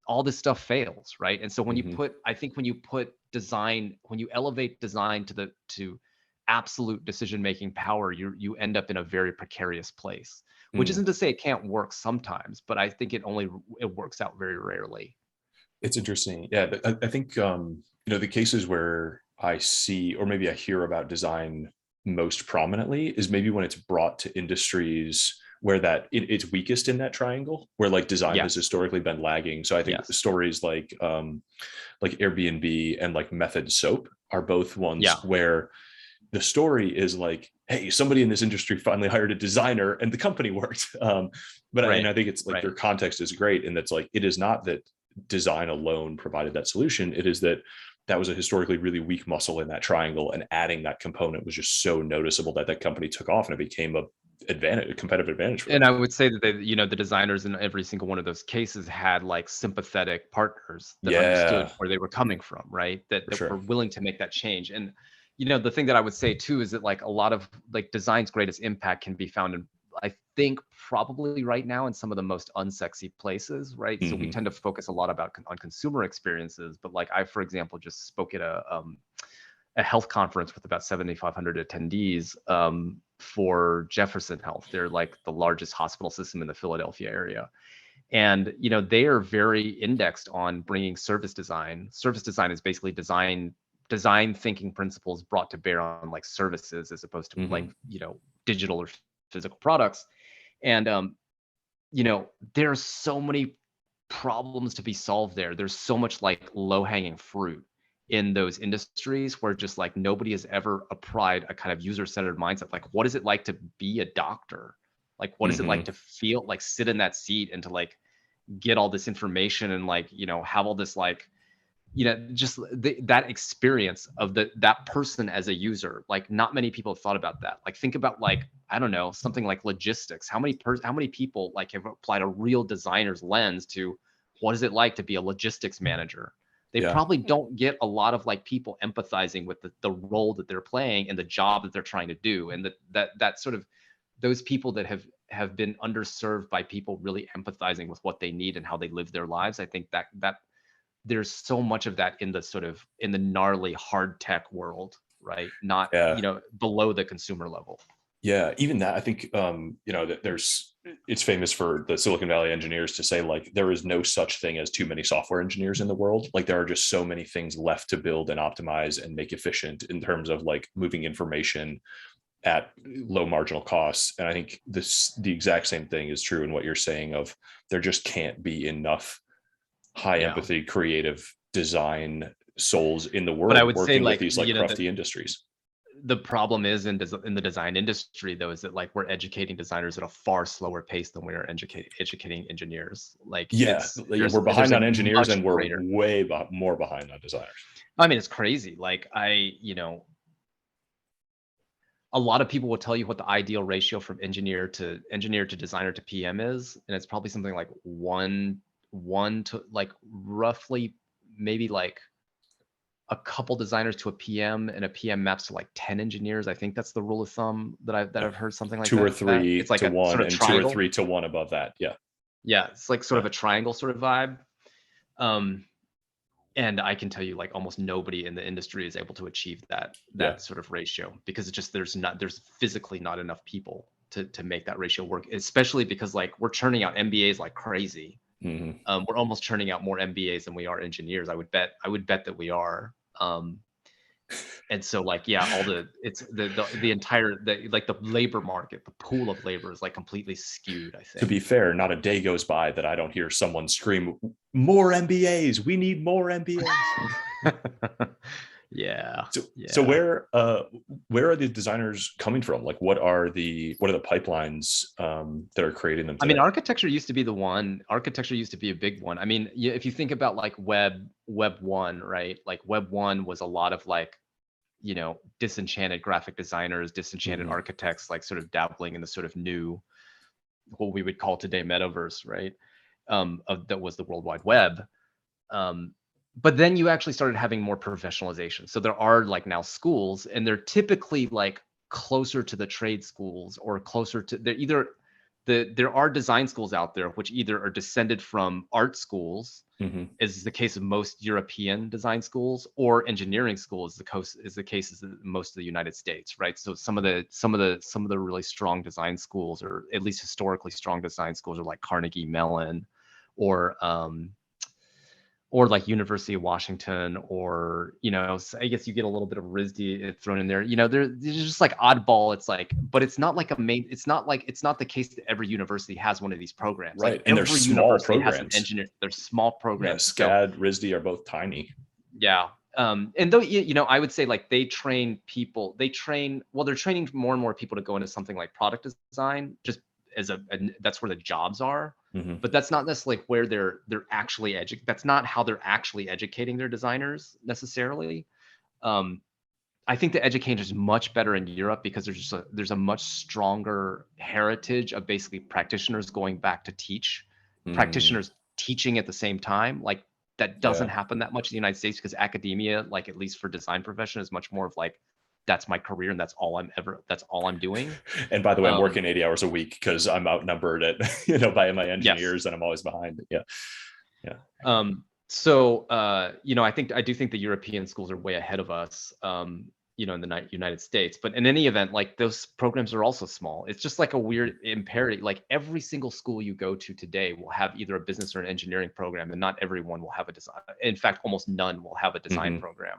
all this stuff fails, right? And so mhm, I think when you put design, when you elevate design to absolute decision-making power, you end up in a very precarious place. Which mm. isn't to say it can't work sometimes, but I think it works out very rarely. It's interesting. Yeah, I think the cases where I see or maybe I hear about design most prominently is maybe when it's brought to industries where it's weakest in that triangle, where like design has Yes. historically been lagging. So I think Yes. stories like Airbnb and like Method Soap are both ones Yeah. where the story is like, hey, somebody in this industry finally hired a designer and the company worked. And Right. I think it's like Right. your context is great. And that's like, it is not that design alone provided that solution. It is that that was a historically really weak muscle in that triangle. And adding that component was just so noticeable that that company took off and it became a competitive advantage for them. And I would say that the designers in every single one of those cases had like sympathetic partners that understood Yeah, where they were coming from, right? That for that were sure. willing to make that change. And the thing that I would say too is that like a lot of like design's greatest impact can be found in, I think, probably right now in some of the most unsexy places, right? So we Hmm. tend to focus a lot on consumer experiences, but like I, for example, just spoke at a health conference with about 7,500 attendees for Jefferson Health. They're like the largest hospital system in the Philadelphia area. And they are very indexed on bringing service design. Service design is basically design thinking principles brought to bear on like services as opposed to like Hmm. digital or physical products. And there's so many problems to be solved there. There's so much like low hanging fruit in those industries where just like nobody has ever applied a kind of user centered mindset. Like, what is it like to be a doctor? Like, what is it like Hmm. to feel like sit in that seat and to like get all this information and like, have all this like just that experience of that person as a user. Like not many people have thought about that. Like think about like, I don't know, something like logistics. How many people like have applied a real designer's lens to what is it like to be a logistics manager? They Yeah. probably don't get a lot of like people empathizing with the role that they're playing and the job that they're trying to do. And that sort of those people that have been underserved by people really empathizing with what they need and how they live their lives. I think that there's so much of that in the sort of in the gnarly hard tech world, right? Not, Yeah. below the consumer level. Yeah, even that, I think, that it's famous for the Silicon Valley engineers to say like there is no such thing as too many software engineers in the world. Like there are just so many things left to build and optimize and make efficient in terms of like moving information at low marginal costs. And I think the exact same thing is true in what you're saying of there just can't be enough high empathy, creative design souls in the But I world would say working with like, these like crufty industries. the problem is in the design industry though, is that like we're educating designers at a far slower pace than we are educating engineers. Like We're behind on engineers and we're greater. way more behind on designers. I mean, it's crazy. Like a lot of people will tell you what the ideal ratio from engineer to designer to PM is, and it's probably something like one to like roughly maybe like a couple designers to a PM, and a PM maps to like 10 engineers. I think that's the rule of thumb that I've heard, something like that. 2 or 3 it's like to a 1 sort of and triangle. 2 or 3 to 1 above that. Yeah. Yeah, it's like sort of a triangle sort of vibe. And I can tell you like almost nobody in the industry is able to achieve that sort of ratio, because it's just there's physically not enough people to make that ratio work, especially because like we're churning out MBAs like crazy. Mm-hmm. We're almost churning out more MBAs than we are engineers. I would bet that we are. And so like, yeah, it's the entire like the labor market, the pool of labor is like completely skewed, I think. To be fair, not a day goes by that I don't hear someone scream, more MBAs. We need more MBAs. Yeah. So where are the designers coming from? Like what are the pipelines that are creating them today? I mean, architecture used to be a big one. I mean, if you think about like web 1, right? Like web 1 was a lot of like, disenchanted graphic designers, disenchanted architects, like sort of dabbling in the sort of new, what we would call today metaverse, right? That was the World Wide Web. But then you actually started having more professionalization. So there are like now schools, and they're typically like closer to the trade schools, or closer to, there are design schools out there which either are descended from art schools, is the case of most European design schools, or engineering schools is the case of most of the United States, right? So some of the really strong design schools, or at least historically strong design schools, are like Carnegie Mellon, or like University of Washington, or I guess you get a little bit of RISD thrown in there. They're just like oddball. It's like, but it's not like it's not the case that every university has one of these programs. Right, like and they're small programs. Has an engineer. They're small programs. Yeah, SCAD, RISD are both tiny. Yeah. And though I would say like they're training more and more people to go into something like product design, just that's where the jobs are. But that's not necessarily where they're actually that's not how they're actually educating their designers necessarily. I think the education is much better in Europe, because there's a much stronger heritage of basically practitioners going back to teach, practitioners teaching at the same time. Like that doesn't happen that much in the United States, because academia, like at least for design profession, is much more of like, that's my career and that's all I'm doing. And by the way, I'm working 80 hours a week because I'm outnumbered at by my engineers, and I'm always behind. So I do think the European schools are way ahead of us, in the United States. But in any event, like those programs are also small. It's just like a weird imperative. Like every single school you go to today will have either a business or an engineering program, and not everyone will have a design. In fact, almost none will have a design program.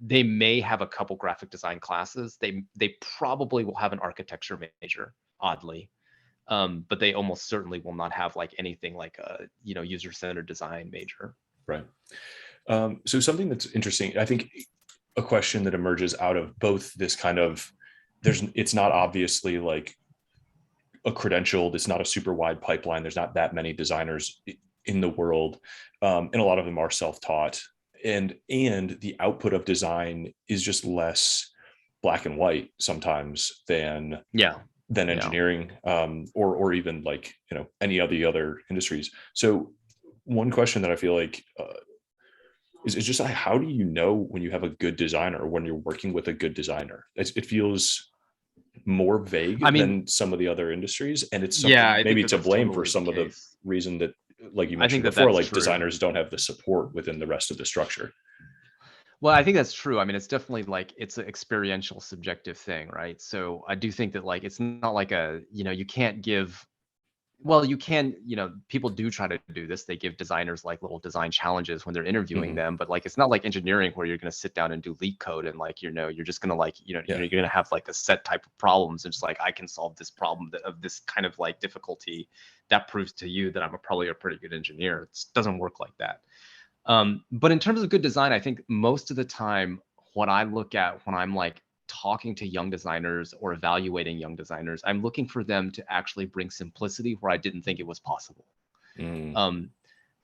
They may have a couple graphic design classes. They probably will have an architecture major, oddly, but they almost certainly will not have like anything like a user-centered design major. Right. So something that's interesting, I think, a question that emerges out of both this kind of, it's not obviously like a credentialed, it's not a super wide pipeline. There's not that many designers in the world, and a lot of them are self-taught, and the output of design is just less black and white sometimes Yeah. than Yeah. engineering, or even like, any of the other industries. So one question that I feel like is just like, how do you know when you have a good designer or when you're working with a good designer? It feels more I vague mean, than some of the other industries, and it's yeah, something I think maybe that to that's blame for totally the some of the case. reason that, like you I think mentioned that before, that's like true. designers don't have the support within the rest of the structure. Well, I think that's true. I mean, it's definitely like it's an experiential, subjective thing, right? So I do think that like it's not like you can't give. Well, you can, people do try to do this. They give designers like little design challenges when they're interviewing Mhm. them, but like it's not like engineering where you're going to sit down and do leak code and like you're just going to like Yeah. you're going to have like a set type of problems and just like I can solve this problem of this kind of like difficulty that proves to you that I'm probably a pretty good engineer. It doesn't work like that. But in terms of good design, I think most of the time, what I look at when I'm like talking to young designers or evaluating young designers, I'm looking for them to actually bring simplicity where I didn't think it was possible. Mm. Um,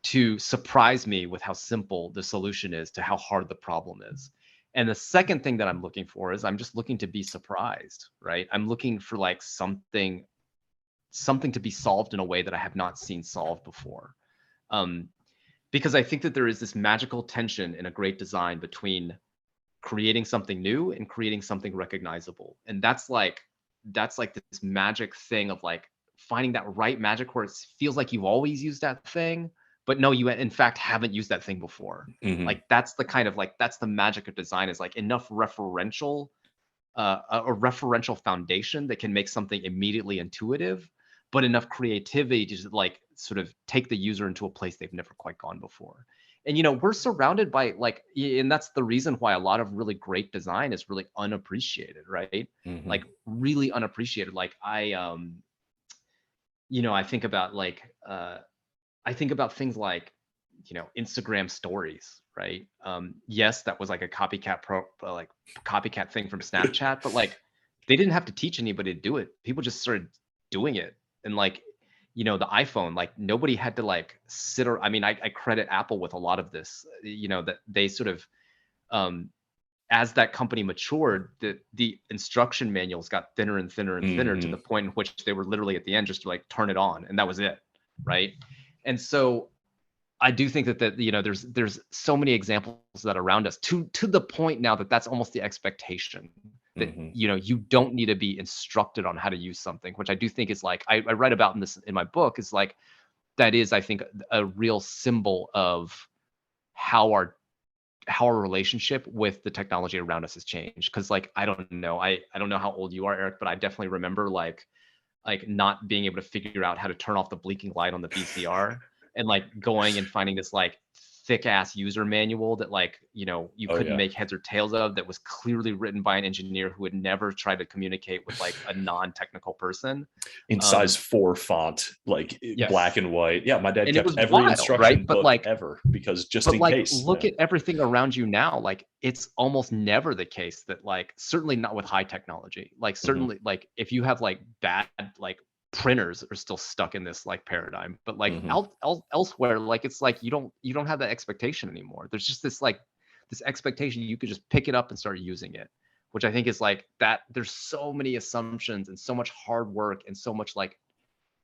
to surprise me with how simple the solution is to how hard the problem is. And the second thing that I'm looking for is I'm just looking to be surprised, right? I'm looking for like something to be solved in a way that I have not seen solved before. Um, because I think that there is this magical tension in a great design between creating something new and creating something recognizable. And that's like this magic thing of like finding that right magic where it feels like you've always used that thing, but no, you in fact haven't used that thing before. Mhm. Like that's the kind of like that's the magic of design is like enough referential a referential foundation that can make something immediately intuitive, but enough creativity to just like sort of take the user into a place they've never quite gone before. And we're surrounded by like, and that's the reason why a lot of really great design is really unappreciated, right? Like Mhm. really unappreciated. Like I think about like I think about things like, Instagram stories, right? Yes, that was like a like copycat thing from Snapchat, but like they didn't have to teach anybody to do it. People just started doing it. And like, the iPhone, like nobody had to like sit or, I mean, I credit Apple with a lot of this, that they sort of, um, as that company matured, the instruction manuals got thinner and thinner and thinner to the Mhm. point in which they were literally at the end just to like turn it on, and that was it, right? And so I do think that there's so many examples that are around us to the point now that that's almost the expectation that Mhm. you don't need to be instructed on how to use something, which I do think is like I write about in this in my book is like that is I think a real symbol of how our relationship with the technology around us has changed. Because like I don't know how old you are, Eric, but I definitely remember like not being able to figure out how to turn off the blinking light on the VCR and like going and finding this like thick ass user manual that like you Oh couldn't yeah. make heads or tails of, that was clearly written by an engineer who had never tried to communicate with like a non-technical person. In size um 4 font, like black yes, and white. Yeah, my dad and it kept was every wild, right? instruction but book like ever because just but in like case. look at everything around you now. Like it's almost never the case that like certainly not with high technology. Like Mhm. certainly like if you have like bad like printers are still stuck in this like paradigm, but like Mhm. elsewhere like it's like you don't have that expectation anymore. There's just this like this expectation you could just pick it up and start using it, which I think is like that there's so many assumptions and so much hard work and so much like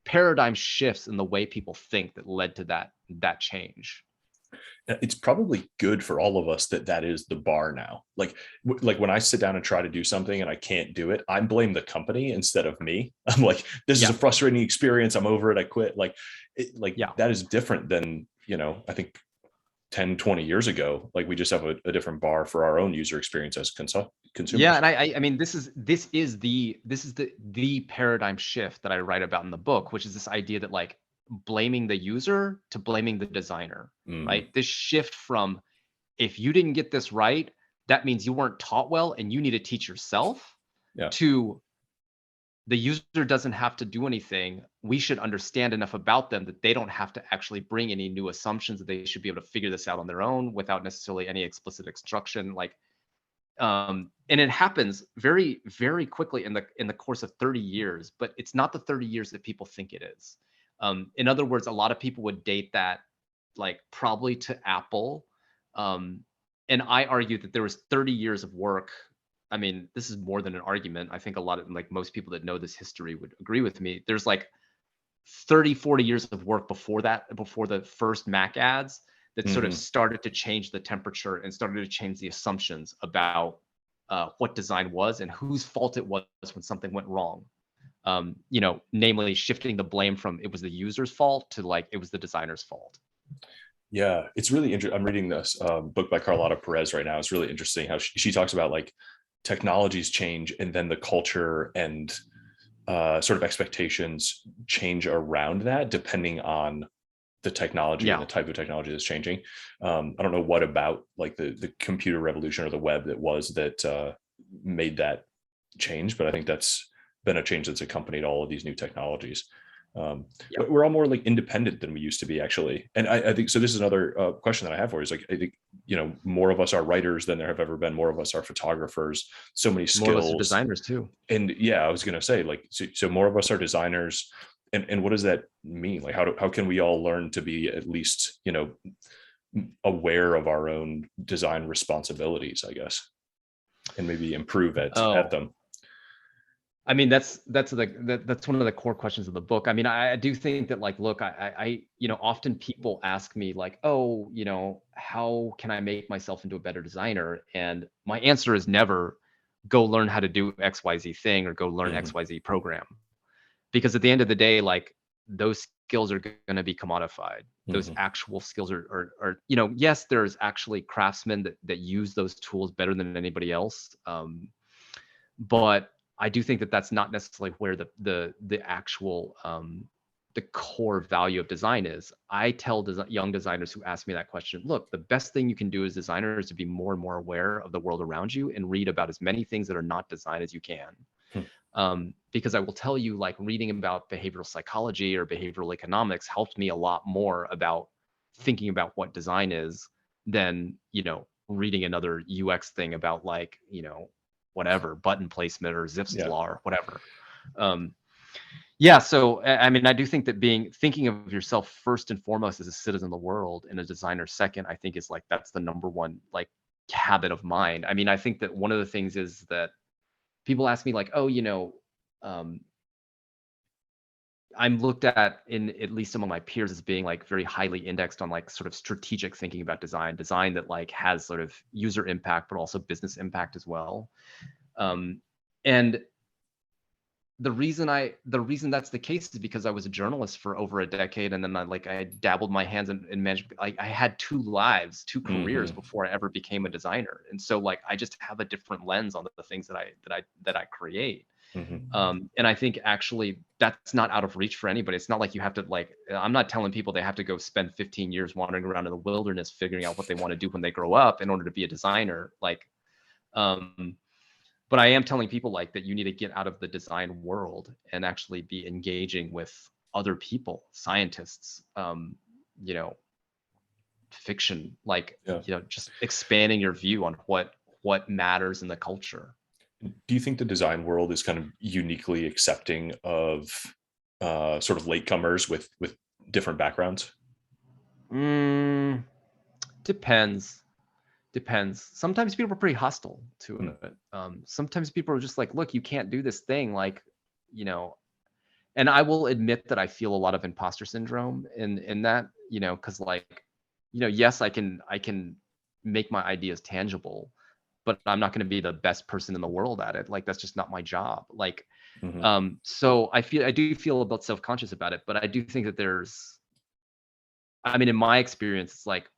paradigm shifts in the way people think that led to that change. It's probably good for all of us that that is the bar now. Like when I sit down and try to do something and I can't do it, I blame the company instead of me. I'm like, this is a Yeah. frustrating experience, I'm over it, I quit. Like Yeah. that is different than, I think 10, 20 years ago. Like we just have a different bar for our own user experience as Yeah, consumers. and I mean this is the paradigm shift that I write about in the book, which is this idea that like blaming the user to blaming the designer, Mhm. right? This shift from if you didn't get this right, that means you weren't taught well and you need to teach yourself, Yeah. to the user doesn't have to do anything. We should understand enough about them that they don't have to actually bring any new assumptions, that they should be able to figure this out on their own without necessarily any explicit instruction. Like and it happens very very quickly in the course of 30 years, but it's not the 30 years that people think it is. In other words, a lot of people would date that like probably to Apple. And I argue that there was 30 years of work. I mean, this is more than an argument. I think a lot of like most people that know this history would agree with me. There's like 30, 40 years of work before that, before the first Mac ads, that sort of Mm-hmm. started to change the temperature and started to change the assumptions about what design was and whose fault it was when something went wrong. Namely shifting the blame from it was the user's fault to like it was the designer's fault. Yeah, it's really interesting. I'm reading this book by Carlotta Perez right now. It's really interesting how she talks about like technologies change and then the culture and sort of expectations change around that depending on the technology and Yeah. the type of technology that's changing. I don't know what about like the computer revolution or the web that made that change, but I think that's been a change that's accompanied all of these new technologies. Yeah. But we're all more like independent than we used to be, actually. And I think so. This is another question that I have for you. Is like, I think more of us are writers than there have ever been. More of us are photographers. So many More of us are skills. designers too. And yeah, I was gonna say like, so more of us are designers. And what does that mean? Like, how can we all learn to be at least aware of our own design responsibilities, I guess, and maybe improve at them? I mean, that's one of the core questions of the book. I mean, I do think that like, look, often people ask me like, oh, how can I make myself into a better designer? And my answer is never go learn how to do XYZ thing or go learn Mm-hmm. XYZ program. Because at the end of the day, like those skills are going to be commodified. Those Mm-hmm. actual skills are yes, there's actually craftsmen that use those tools better than anybody else. But I do think that that's not necessarily where the actual the core value of design is. I tell young designers who ask me that question, look, the best thing you can do as designer is to be more and more aware of the world around you and read about as many things that are not design as you can. Because I will tell you, like reading about behavioral psychology or behavioral economics helped me a lot more about thinking about what design is than, reading another UX thing about like, whatever button placement or Zipf's Yeah. law or whatever. Yeah. So, I mean, I do think that thinking of yourself first and foremost as a citizen of the world and a designer second, I think is like, that's the number one, like habit of mine. I mean, I think that one of the things is that people ask me like, oh, I'm looked at in at least among my peers as being like very highly indexed on like sort of strategic thinking about design that like has sort of user impact, but also business impact as well. And the reason that's the case is because I was a journalist for over a decade, and then I dabbled my hands in management. Like I had two lives, two careers Mm-hmm. before I ever became a designer, and so like I just have a different lens on the things that I create. Mm-hmm. And I think actually that's not out of reach for anybody. It's not like you have to like. I'm not telling people they have to go spend 15 years wandering around in the wilderness figuring out what they want to do when they grow up in order to be a designer. Like, but I am telling people like that you need to get out of the design world and actually be engaging with other people, scientists, fiction, like, Yeah. just expanding your view on what matters in the culture. Do you think the design world is kind of uniquely accepting of sort of latecomers with different backgrounds? Depends. Sometimes people are pretty hostile to Mm. it. Sometimes people are just like, look, you can't do this thing. Like, and I will admit that I feel a lot of imposter syndrome in that, because like, yes, I can make my ideas tangible, but I'm not going to be the best person in the world at it. Like, that's just not my job. Like, Mm-hmm. so I do feel about self-conscious about it, but I do think that I mean, in my experience, it's like,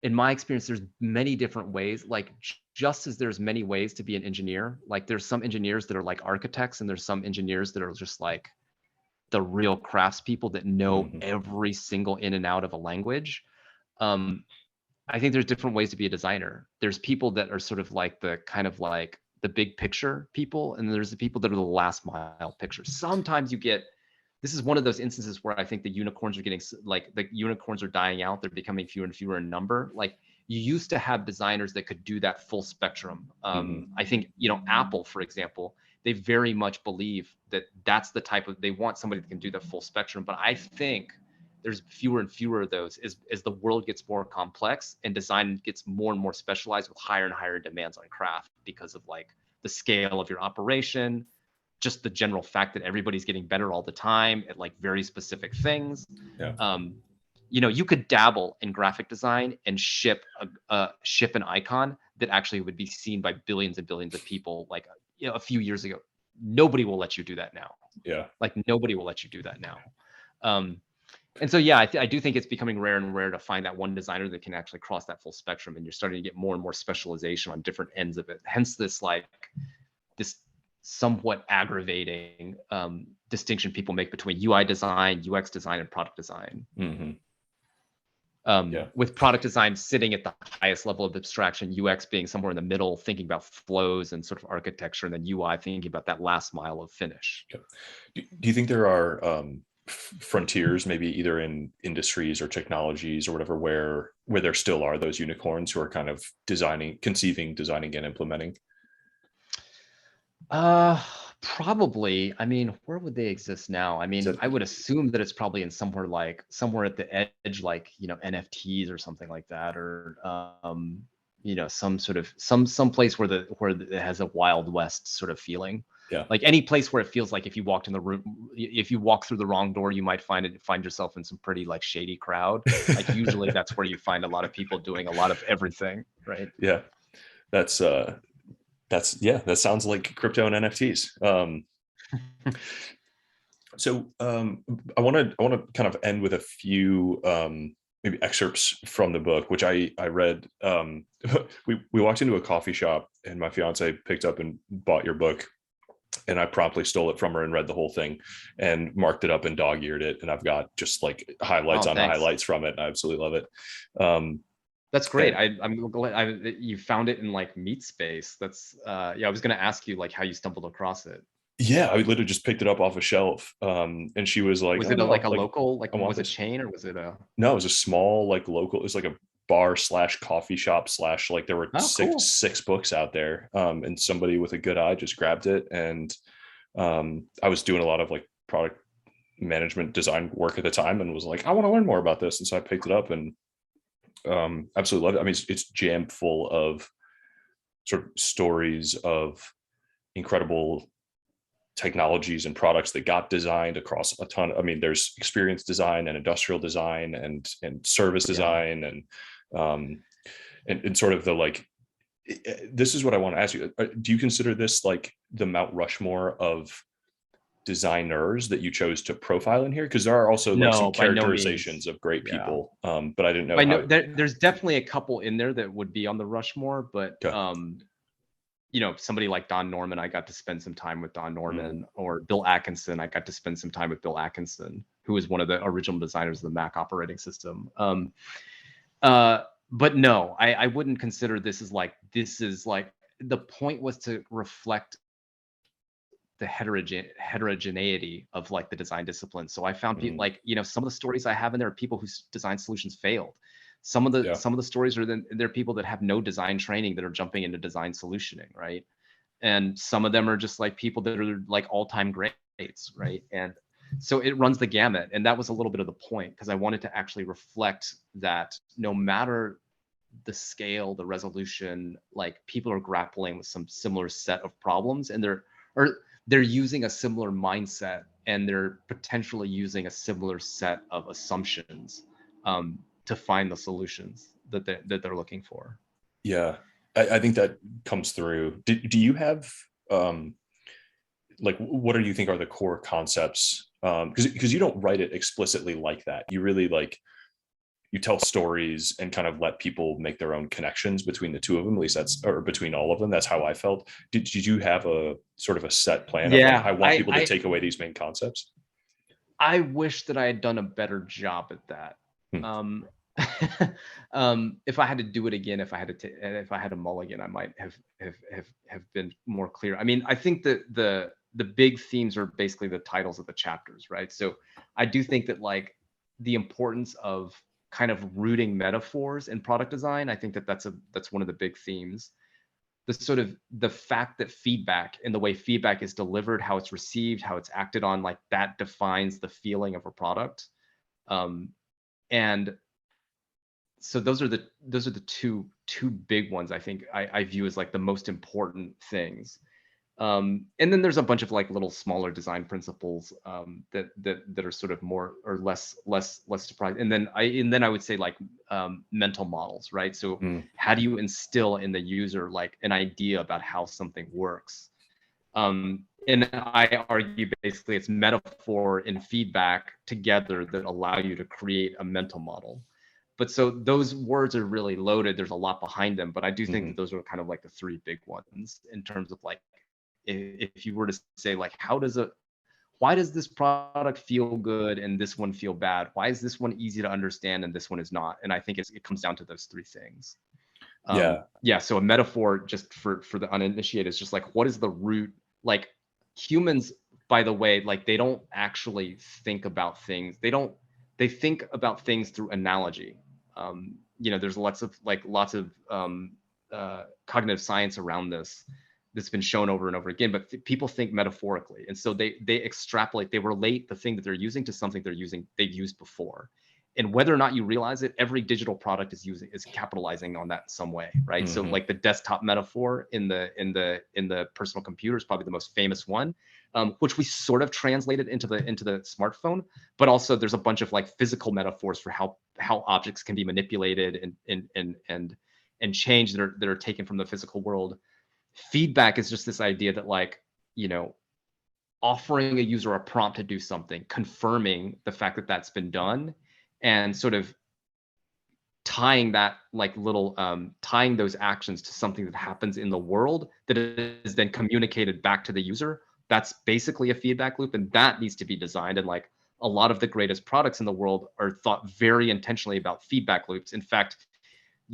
there's many different ways, like just as there's many ways to be an engineer, like there's some engineers that are like architects and there's some engineers that are just like the real craftspeople that know Mm-hmm. every single in and out of a language. Um, I think there's different ways to be a designer. There's people that are sort of like the kind of like the big picture people, and there's the people that are the last mile picture. Sometimes this is one of those instances where I think the unicorns are dying out. They're becoming fewer and fewer in number. Like you used to have designers that could do that full spectrum. Mm-hmm. I think, Apple, for example, they very much believe that that's the type of, they want somebody that can do the full spectrum. But I think there's fewer and fewer of those as the world gets more complex and design gets more and more specialized with higher and higher demands on craft because of like the scale of your operation, just the general fact that everybody's getting better all the time at like very specific things. Yeah. You know, you could dabble in graphic design and ship an icon that actually would be seen by billions and billions of people like, you know, a few years ago. Nobody will let you do that now. Yeah. Like nobody will let you do that now. And so, yeah, I do think it's becoming rare and rare to find that one designer that can actually cross that full spectrum, and you're starting to get more and more specialization on different ends of it. Hence this somewhat aggravating distinction people make between UI design, UX design, and product design. Mm-hmm. With product design sitting at the highest level of abstraction, UX being somewhere in the middle, thinking about flows and sort of architecture, and then UI thinking about that last mile of finish. Yeah. Do you think there are frontiers, maybe either in industries or technologies or whatever, where there still are those unicorns who are kind of conceiving, designing, and implementing? Probably. I mean, where would they exist now? I mean, I would assume that it's probably in somewhere at the edge, like, you know, NFTs or something like that, or you know, some sort of some place where it has a Wild West sort of feeling. Yeah. Like any place where it feels like if you walked in the room, if you walk through the wrong door, you might find yourself in some pretty like shady crowd. Like usually that's where you find a lot of people doing a lot of everything, right? Yeah. That sounds like crypto and NFTs. So I want to kind of end with a few maybe excerpts from the book, which I read. We walked into a coffee shop and my fiance picked up and bought your book, and I promptly stole it from her and read the whole thing and marked it up and dog-eared it. And I've got just like highlights on highlights from it. I absolutely love it. That's great. I'm glad you found it in like meat space. That's yeah, I was going to ask you like how you stumbled across it. Yeah, I literally just picked it up off a shelf. And she was like, was it like a local, like was it a chain or was it a? No, it was a small, like local, it was like a bar / coffee shop / like there were six books out there. And somebody with a good eye just grabbed it. And I was doing a lot of like product management design work at the time and was like, I want to learn more about this. And so I picked it up and absolutely love it. I mean, it's jam full of sort of stories of incredible technologies and products that got designed across a ton. I mean, there's experience design and industrial design and service design and sort of the like, this is what I want to ask you. Do you consider this like the Mount Rushmore of designers that you chose to profile in here? Because there are also like some characterizations of great people, but I didn't know. There's definitely a couple in there that would be on the Rushmore, but you know, somebody like Don Norman, I got to spend some time with Don Norman, or Bill Atkinson, I got to spend some time with Bill Atkinson, who was one of the original designers of the Mac operating system. But no, I wouldn't consider this is like the point was to reflect the heterogeneity of like the design discipline. So I found people like, you know, some of the stories I have in there are people whose design solutions failed. Some of the stories are they're people that have no design training that are jumping into design solutioning, right? And some of them are just like people that are like all-time greats, right? And so it runs the gamut. And that was a little bit of the point, because I wanted to actually reflect that no matter the scale, the resolution, like people are grappling with some similar set of problems, and they're using a similar mindset, and they're potentially using a similar set of assumptions to find the solutions that they're looking for. Yeah, I think that comes through. Do you have like, what do you think are the core concepts? Because you don't write it explicitly like that. You really like, you tell stories and kind of let people make their own connections between the two of them. At least or between all of them. That's how I felt. Did you have a sort of a set plan? Yeah, of like, I want people to take away these main concepts. I wish that I had done a better job at that. If I had to do it again, if I had a mulligan, I might have been more clear. I mean, I think that the big themes are basically the titles of the chapters, right? So I do think that like the importance of kind of rooting metaphors in product design, I think that's one of the big themes. sort of the fact that feedback and the way feedback is delivered, how it's received, how it's acted on, like that defines the feeling of a product. And so those are the two big ones I think I view as like the most important things. And then there's a bunch of like little smaller design principles that are sort of more or less surprising. And then I would say like mental models, right? So how do you instill in the user like an idea about how something works? And I argue basically it's metaphor and feedback together that allow you to create a mental model. But so those words are really loaded. There's a lot behind them, but I do think that those are kind of like the three big ones in terms of like, if you were to say like, why does this product feel good and this one feel bad? Why is this one easy to understand and this one is not? And I think it comes down to those three things. So a metaphor, just for the uninitiated, is just like, what is the root? Like humans, by the way, like they don't actually think about things. They think about things through analogy. There's lots of cognitive science around this that's been shown over and over again, but people think metaphorically. And so they extrapolate, they relate the thing that they're using to something they've used before. And whether or not you realize it, every digital product is capitalizing on that in some way, right? So like the desktop metaphor in the personal computer is probably the most famous one, which we sort of translated into the smartphone. But also there's a bunch of like physical metaphors for how objects can be manipulated and changed that are taken from the physical world. Feedback is just this idea that like, offering a user a prompt to do something, confirming the fact that that's been done, and sort of tying that like little tying those actions to something that happens in the world that is then communicated back to the user. That's basically a feedback loop, and that needs to be designed. And like a lot of the greatest products in the world are thought very intentionally about feedback loops. In fact,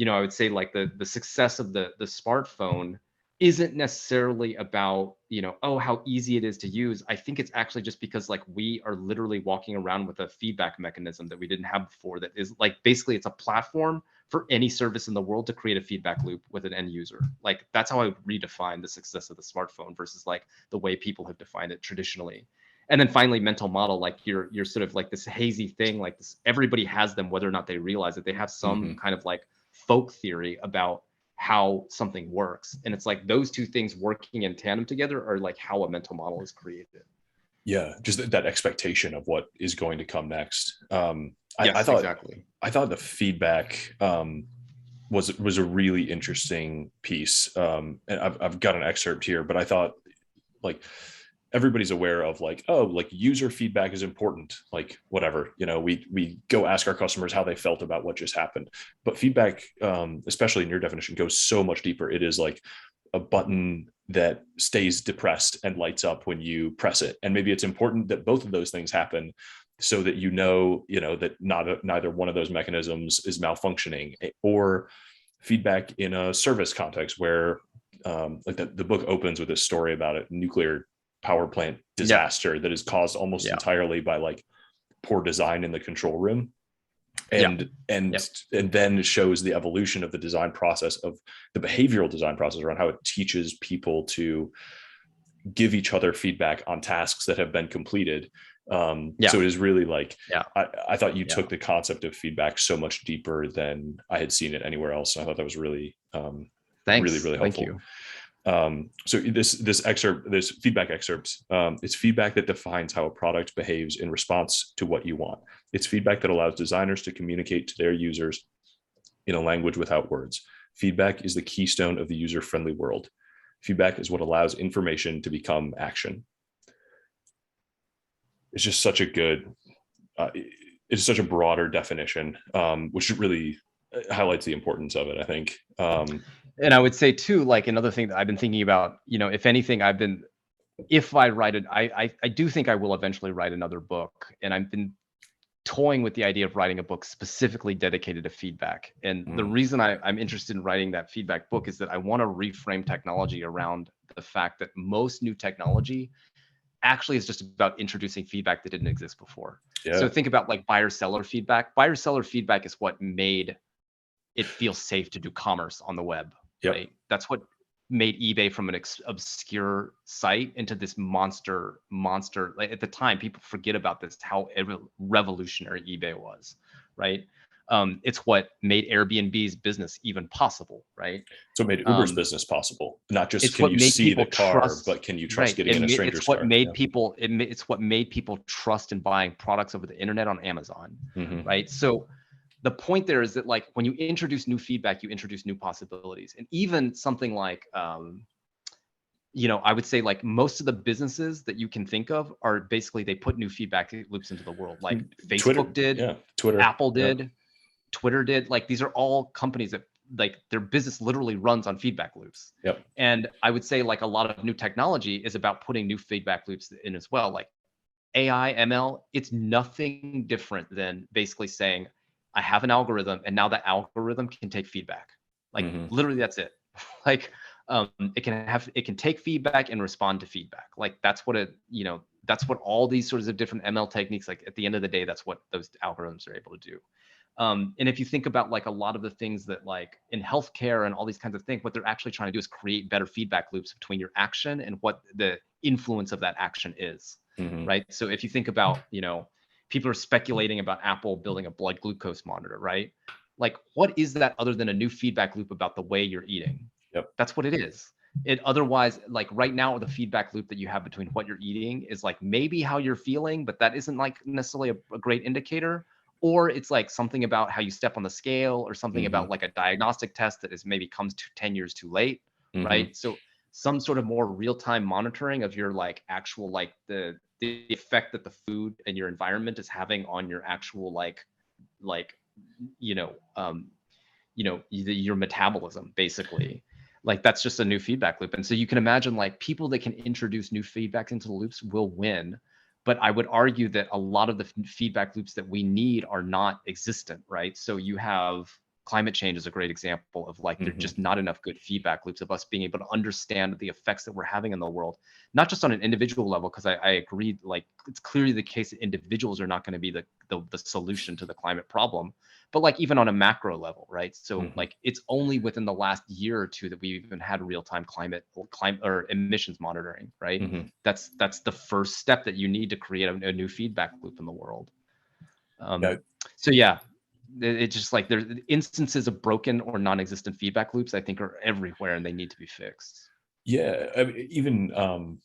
I would say like the success of the smartphone isn't necessarily about, how easy it is to use. I think it's actually just because like we are literally walking around with a feedback mechanism that we didn't have before, that is like basically it's a platform for any service in the world to create a feedback loop with an end user. Like that's how I would redefine the success of the smartphone versus like the way people have defined it traditionally. And then finally, mental model, like you're sort of like this hazy thing, like this, everybody has them, whether or not they realize it. They have some kind of like folk theory about how something works. And it's like those two things working in tandem together are like how a mental model is created. Yeah, just that expectation of what is going to come next. Yes, I thought exactly. I thought the feedback was a really interesting piece. And I've got an excerpt here, but I thought like everybody's aware of like, oh, like user feedback is important, like whatever, we go ask our customers how they felt about what just happened. But feedback, especially in your definition, goes so much deeper. It is like a button that stays depressed and lights up when you press it. And maybe it's important that both of those things happen so that that neither one of those mechanisms is malfunctioning. Or feedback in a service context where like the book opens with this story about a nuclear power plant disaster that is caused almost entirely by like poor design in the control room, and then shows the evolution of the design process, of the behavioral design process around how it teaches people to give each other feedback on tasks that have been completed. So it is really like, I thought you took the concept of feedback so much deeper than I had seen it anywhere else. And I thought that was really, really helpful. Thank you. So this feedback excerpt, it's feedback that defines how a product behaves in response to what you want. It's feedback that allows designers to communicate to their users in a language without words. Feedback is the keystone of the user-friendly world. Feedback is what allows information to become action. It's just such a good, it's such a broader definition, which really highlights the importance of it, I think. And I would say too, like another thing that I've been thinking about, if anything, if I write it, I do think I will eventually write another book. And I've been toying with the idea of writing a book specifically dedicated to feedback. And the reason I'm interested in writing that feedback book is that I want to reframe technology around the fact that most new technology actually is just about introducing feedback that didn't exist before. So think about like buyer-seller feedback. Buyer-seller feedback is what made it feel safe to do commerce on the web. Right? That's what made eBay from an obscure site into this monster. Like at the time, people forget about this, how revolutionary eBay was, right? It's what made Airbnb's business even possible, right? So it made Uber's business possible. Not just It's can what you made see the people car, trust, but can you trust right? getting in a It's stranger's what car? made Yeah. people. It's what made people trust in buying products over the internet on Amazon, Mm-hmm. right? So the point there is that like when you introduce new feedback, you introduce new possibilities, and even something like I would say like most of the businesses that you can think of are basically they put new feedback loops into the world, like Twitter. Facebook did, Yeah. Twitter. Apple Yeah. did, Twitter did. Like these are all companies that like their business literally runs on feedback loops. Yep. And I would say like a lot of new technology is about putting new feedback loops in as well. Like AI, ML, it's nothing different than basically saying, I have an algorithm and now that algorithm can take feedback. Like Mm-hmm. literally that's it. Like it can take feedback and respond to feedback. Like that's what that's what all these sorts of different ML techniques, like at the end of the day, that's what those algorithms are able to do. And if you think about like a lot of the things that like in healthcare and all these kinds of things, what they're actually trying to do is create better feedback loops between your action and what the influence of that action is, Mm-hmm. right? So if you think about, people are speculating about Apple building a blood glucose monitor, right? Like, what is that other than a new feedback loop about the way you're eating? Yep. That's what it is. It otherwise, like right now, the feedback loop that you have between what you're eating is like maybe how you're feeling, but that isn't like necessarily a great indicator. Or it's like something about how you step on the scale, or something Mm-hmm. about like a diagnostic test that is maybe comes to 10 years too late, Mm-hmm. right? So some sort of more real-time monitoring of your like actual like the effect that the food and your environment is having on your actual like your metabolism, basically. Like that's just a new feedback loop. And so you can imagine like people that can introduce new feedback into the loops will win. But I would argue that a lot of the feedback loops that we need are not existent, right? So you have climate change is a great example of like, there's Mm-hmm. just not enough good feedback loops of us being able to understand the effects that we're having in the world, not just on an individual level, because I agree, like it's clearly the case that individuals are not going to be the solution to the climate problem, but like even on a macro level, right? So Mm-hmm. like it's only within the last year or two that we've even had real-time climate or emissions monitoring, right? Mm-hmm. That's the first step that you need to create a new feedback loop in the world. Yeah. So yeah, it's just like there's instances of broken or non-existent feedback loops, I think, are everywhere and they need to be fixed. Yeah, I mean, even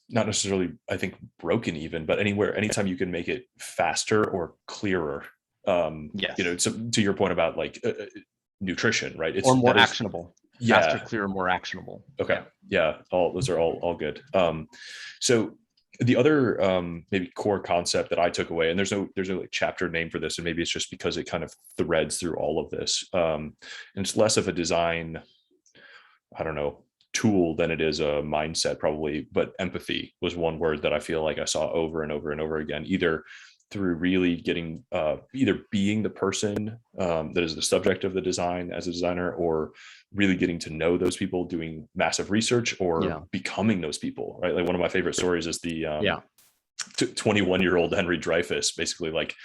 not necessarily, I think, broken even, but anytime you can make it faster or clearer. Yes. So to your point about like nutrition, right? Or more That is, actionable. Faster, yeah. clearer, more actionable. Okay. Yeah. Yeah. Those are all good. So the other maybe core concept that I took away, and there's no like chapter name for this, and maybe it's just because it kind of threads through all of this. And it's less of a design, I don't know, tool than it is a mindset probably, but empathy was one word that I feel like I saw over and over and over again, either through really getting either being the person that is the subject of the design as a designer, or really getting to know those people, doing massive research, or becoming those people, right? Like one of my favorite stories is the 21-year-old Henry Dreyfuss basically like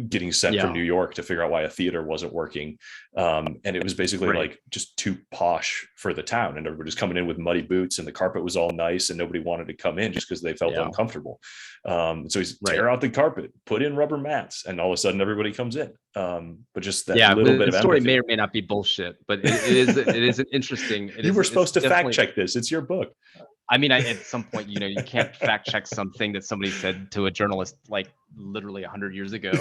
getting sent from New York to figure out why a theater wasn't working. And it was basically like just too posh for the town, and everybody was coming in with muddy boots, and the carpet was all nice, and nobody wanted to come in just because they felt uncomfortable. So he's tear out the carpet, put in rubber mats, and all of a sudden everybody comes in. But just that little bit of story empathy. may or may not be bullshit, but it is an interesting. You were supposed to fact check this. It's your book. I mean, at some point, you can't fact check something that somebody said to a journalist like literally 100 years ago.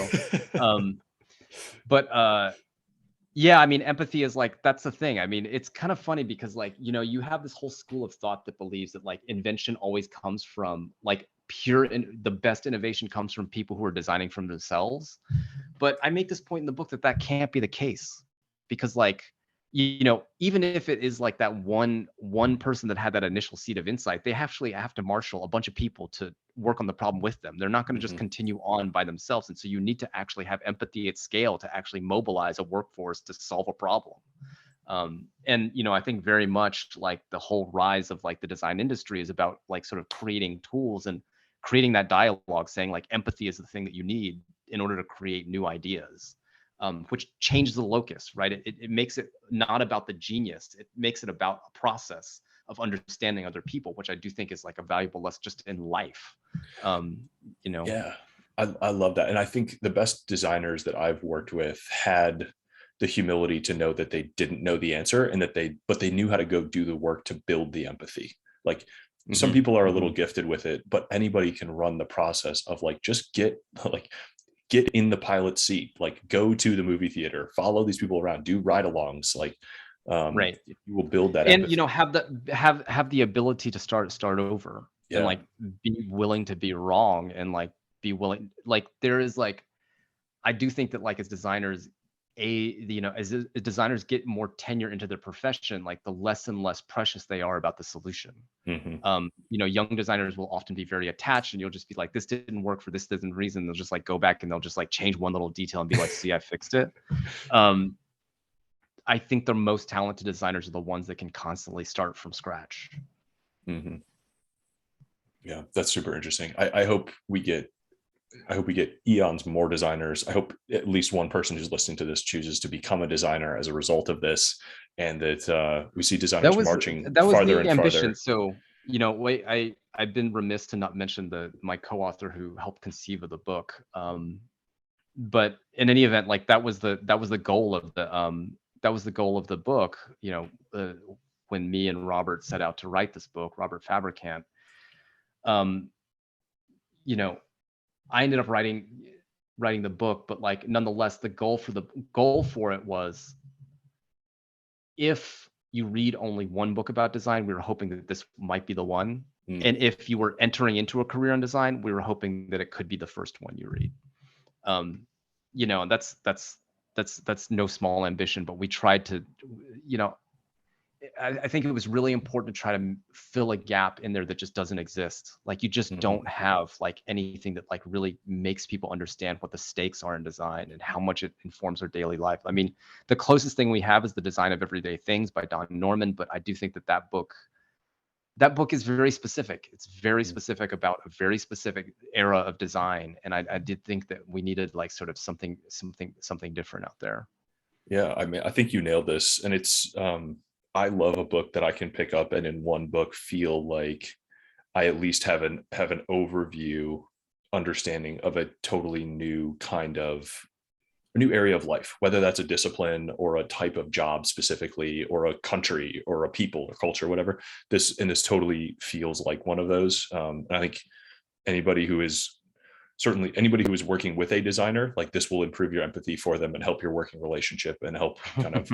Yeah, I mean, empathy is like, that's the thing. I mean, it's kind of funny because like, you have this whole school of thought that believes that like invention always comes from like the best innovation comes from people who are designing from themselves. But I make this point in the book that can't be the case, because like, even if it is like that one person that had that initial seed of insight, they actually have to marshal a bunch of people to work on the problem with them. They're not going to just continue on by themselves. And so you need to actually have empathy at scale to actually mobilize a workforce to solve a problem. And I think very much like the whole rise of like the design industry is about like sort of creating tools and creating that dialogue, saying like empathy is the thing that you need in order to create new ideas. Which changes the locus, right? It makes it not about the genius. It makes it about a process. of understanding other people, which I do think is like a valuable lesson just in life. Yeah, I love that. And I think the best designers that I've worked with had the humility to know that they didn't know the answer, and but they knew how to go do the work to build the empathy. Like some people are a little gifted with it, but anybody can run the process of like, just get in the pilot seat, like go to the movie theater, follow these people around, do ride-alongs, like Right. you will build that And empathy. have the ability to start over, and Yeah. like be willing to be wrong, and like be willing, like there is like, I do think that like as designers, as designers get more tenure into their profession, like the less and less precious they are about the solution. Young designers will often be very attached, and you'll just be like, this didn't work for this different reason. They'll just like go back and they'll just like change one little detail and be like, see, I fixed it. I think the most talented designers are the ones that can constantly start from scratch. Yeah, that's super interesting. I hope we get eons more designers. I hope at least one person who's listening to this chooses to become a designer as a result of this, and that we see designers marching that was farther the and ambition. farther. So, wait, I've been remiss to not mention my co-author who helped conceive of the book. But in any event, like that was the goal of the book. When me and Robert set out to write this book, Robert Fabricant, I ended up writing the book, but like nonetheless, the goal for it was, if you read only one book about design, we were hoping that this might be the one. And if you were entering into a career in design, we were hoping that it could be the first one you read. And that's no small ambition, but we tried to, I think it was really important to try to fill a gap in there that just doesn't exist. Like you just don't have like anything that like really makes people understand what the stakes are in design and how much it informs our daily life. I mean, the closest thing we have is The Design of Everyday Things by Don Norman, but I do think that book is very specific. It's very specific about a very specific era of design. And I did think that we needed like sort of something different out there. Yeah, I mean, I think you nailed this. And it's I love a book that I can pick up and in one book feel like I at least have an overview understanding of a totally new kind of a new area of life, whether that's a discipline or a type of job specifically, or a country or a people or culture, whatever. This totally feels like one of those. And I think anybody who is working with a designer, like this will improve your empathy for them and help your working relationship and help kind of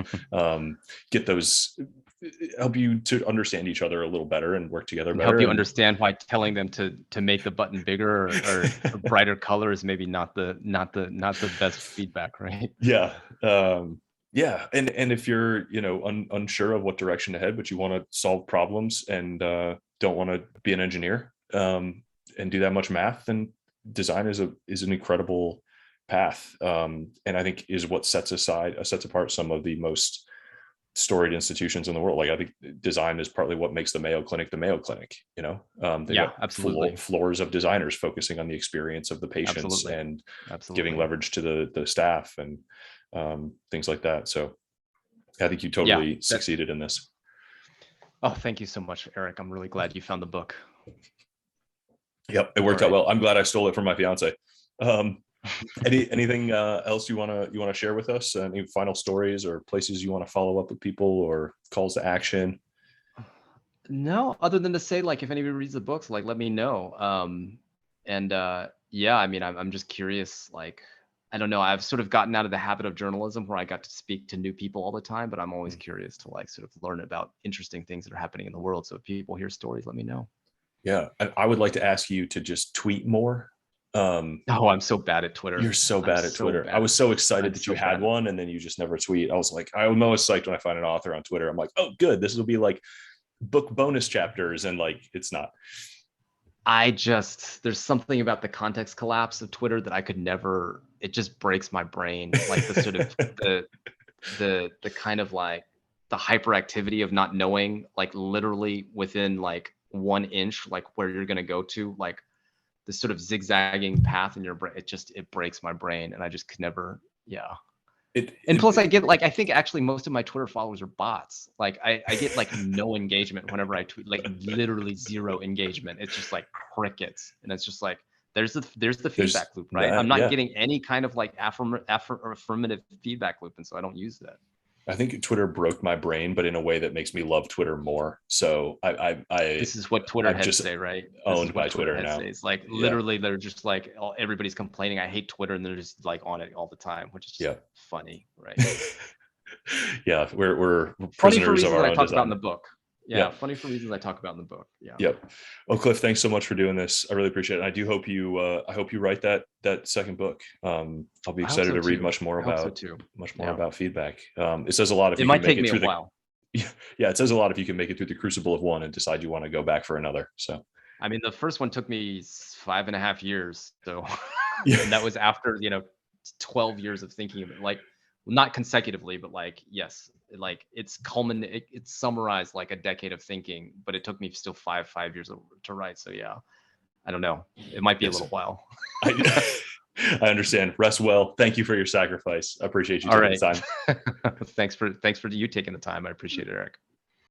help you to understand each other a little better and work together better. Help you understand why telling them to make the button bigger or a brighter color is maybe not the best feedback, right? Yeah. Yeah. And if you're, unsure of what direction to head, but you want to solve problems and don't want to be an engineer and do that much math, then design is an incredible path. And I think is what sets apart some of the most storied institutions in the world. Like I think design is partly what makes the Mayo Clinic the Mayo Clinic. They got absolutely floors of designers focusing on the experience of the patients and giving leverage to the staff and things like that. So I think you totally succeeded in this. Oh, thank you so much, Eric. I'm really glad you found the book. Yep, it worked out well. I'm glad I stole it from my fiance. Anything else you want to share with us? Any final stories or places you want to follow up with people or calls to action? No, other than to say, like, if anybody reads the books, like, let me know. Yeah, I mean, I'm just curious. Like, I don't know. I've sort of gotten out of the habit of journalism where I got to speak to new people all the time, but I'm always curious to like sort of learn about interesting things that are happening in the world. So if people hear stories, let me know. Yeah, I would like to ask you to just tweet more. Oh, I'm so bad at Twitter. You're so bad at Twitter. I was so excited that you had one, and then you just never tweet. I was like, I'm always psyched when I find an author on Twitter. I'm like, oh, good. This will be like book bonus chapters, and like it's not. There's something about the context collapse of Twitter that I could never. It just breaks my brain. Like the sort of the kind of like the hyperactivity of not knowing, like literally within like 1 inch, like where you're gonna go to, like this sort of zigzagging path in your brain. It breaks my brain, and I just could never. Yeah. And plus I get like, I think actually most of my Twitter followers are bots. Like I get like no engagement whenever I tweet, like literally zero engagement. It's just like crickets. And it's just like, there's the feedback loop, right? I'm not getting any kind of like affirmative feedback loop. And so I don't use that. I think Twitter broke my brain, but in a way that makes me love Twitter more. So this is what Twitter heads say, right? Owned by Twitter now. It's like literally they're just like, everybody's complaining, I hate Twitter, and they're just like on it all the time, which is just funny, right? Yeah, we're prisoners of our own design. About in the book. Yeah, funny for reasons I talk about in the book. Yeah. Yep. Well, Cliff, thanks so much for doing this. I really appreciate it. And I do hope you write that second book. I'll be excited to read much more about feedback. It says a lot if you can make it through the while. Yeah, it says a lot if you can make it through the crucible of one and decide you want to go back for another. So I mean, the first one took me 5.5 years. So and that was after 12 years of thinking of it, like not consecutively, but like like it's summarized like a decade of thinking, but it took me still five years to write. So yeah, I don't know. It might be a little while. I understand. Rest well. Thank you for your sacrifice. I appreciate you taking the time. Thanks for you taking the time. I appreciate it, Eric.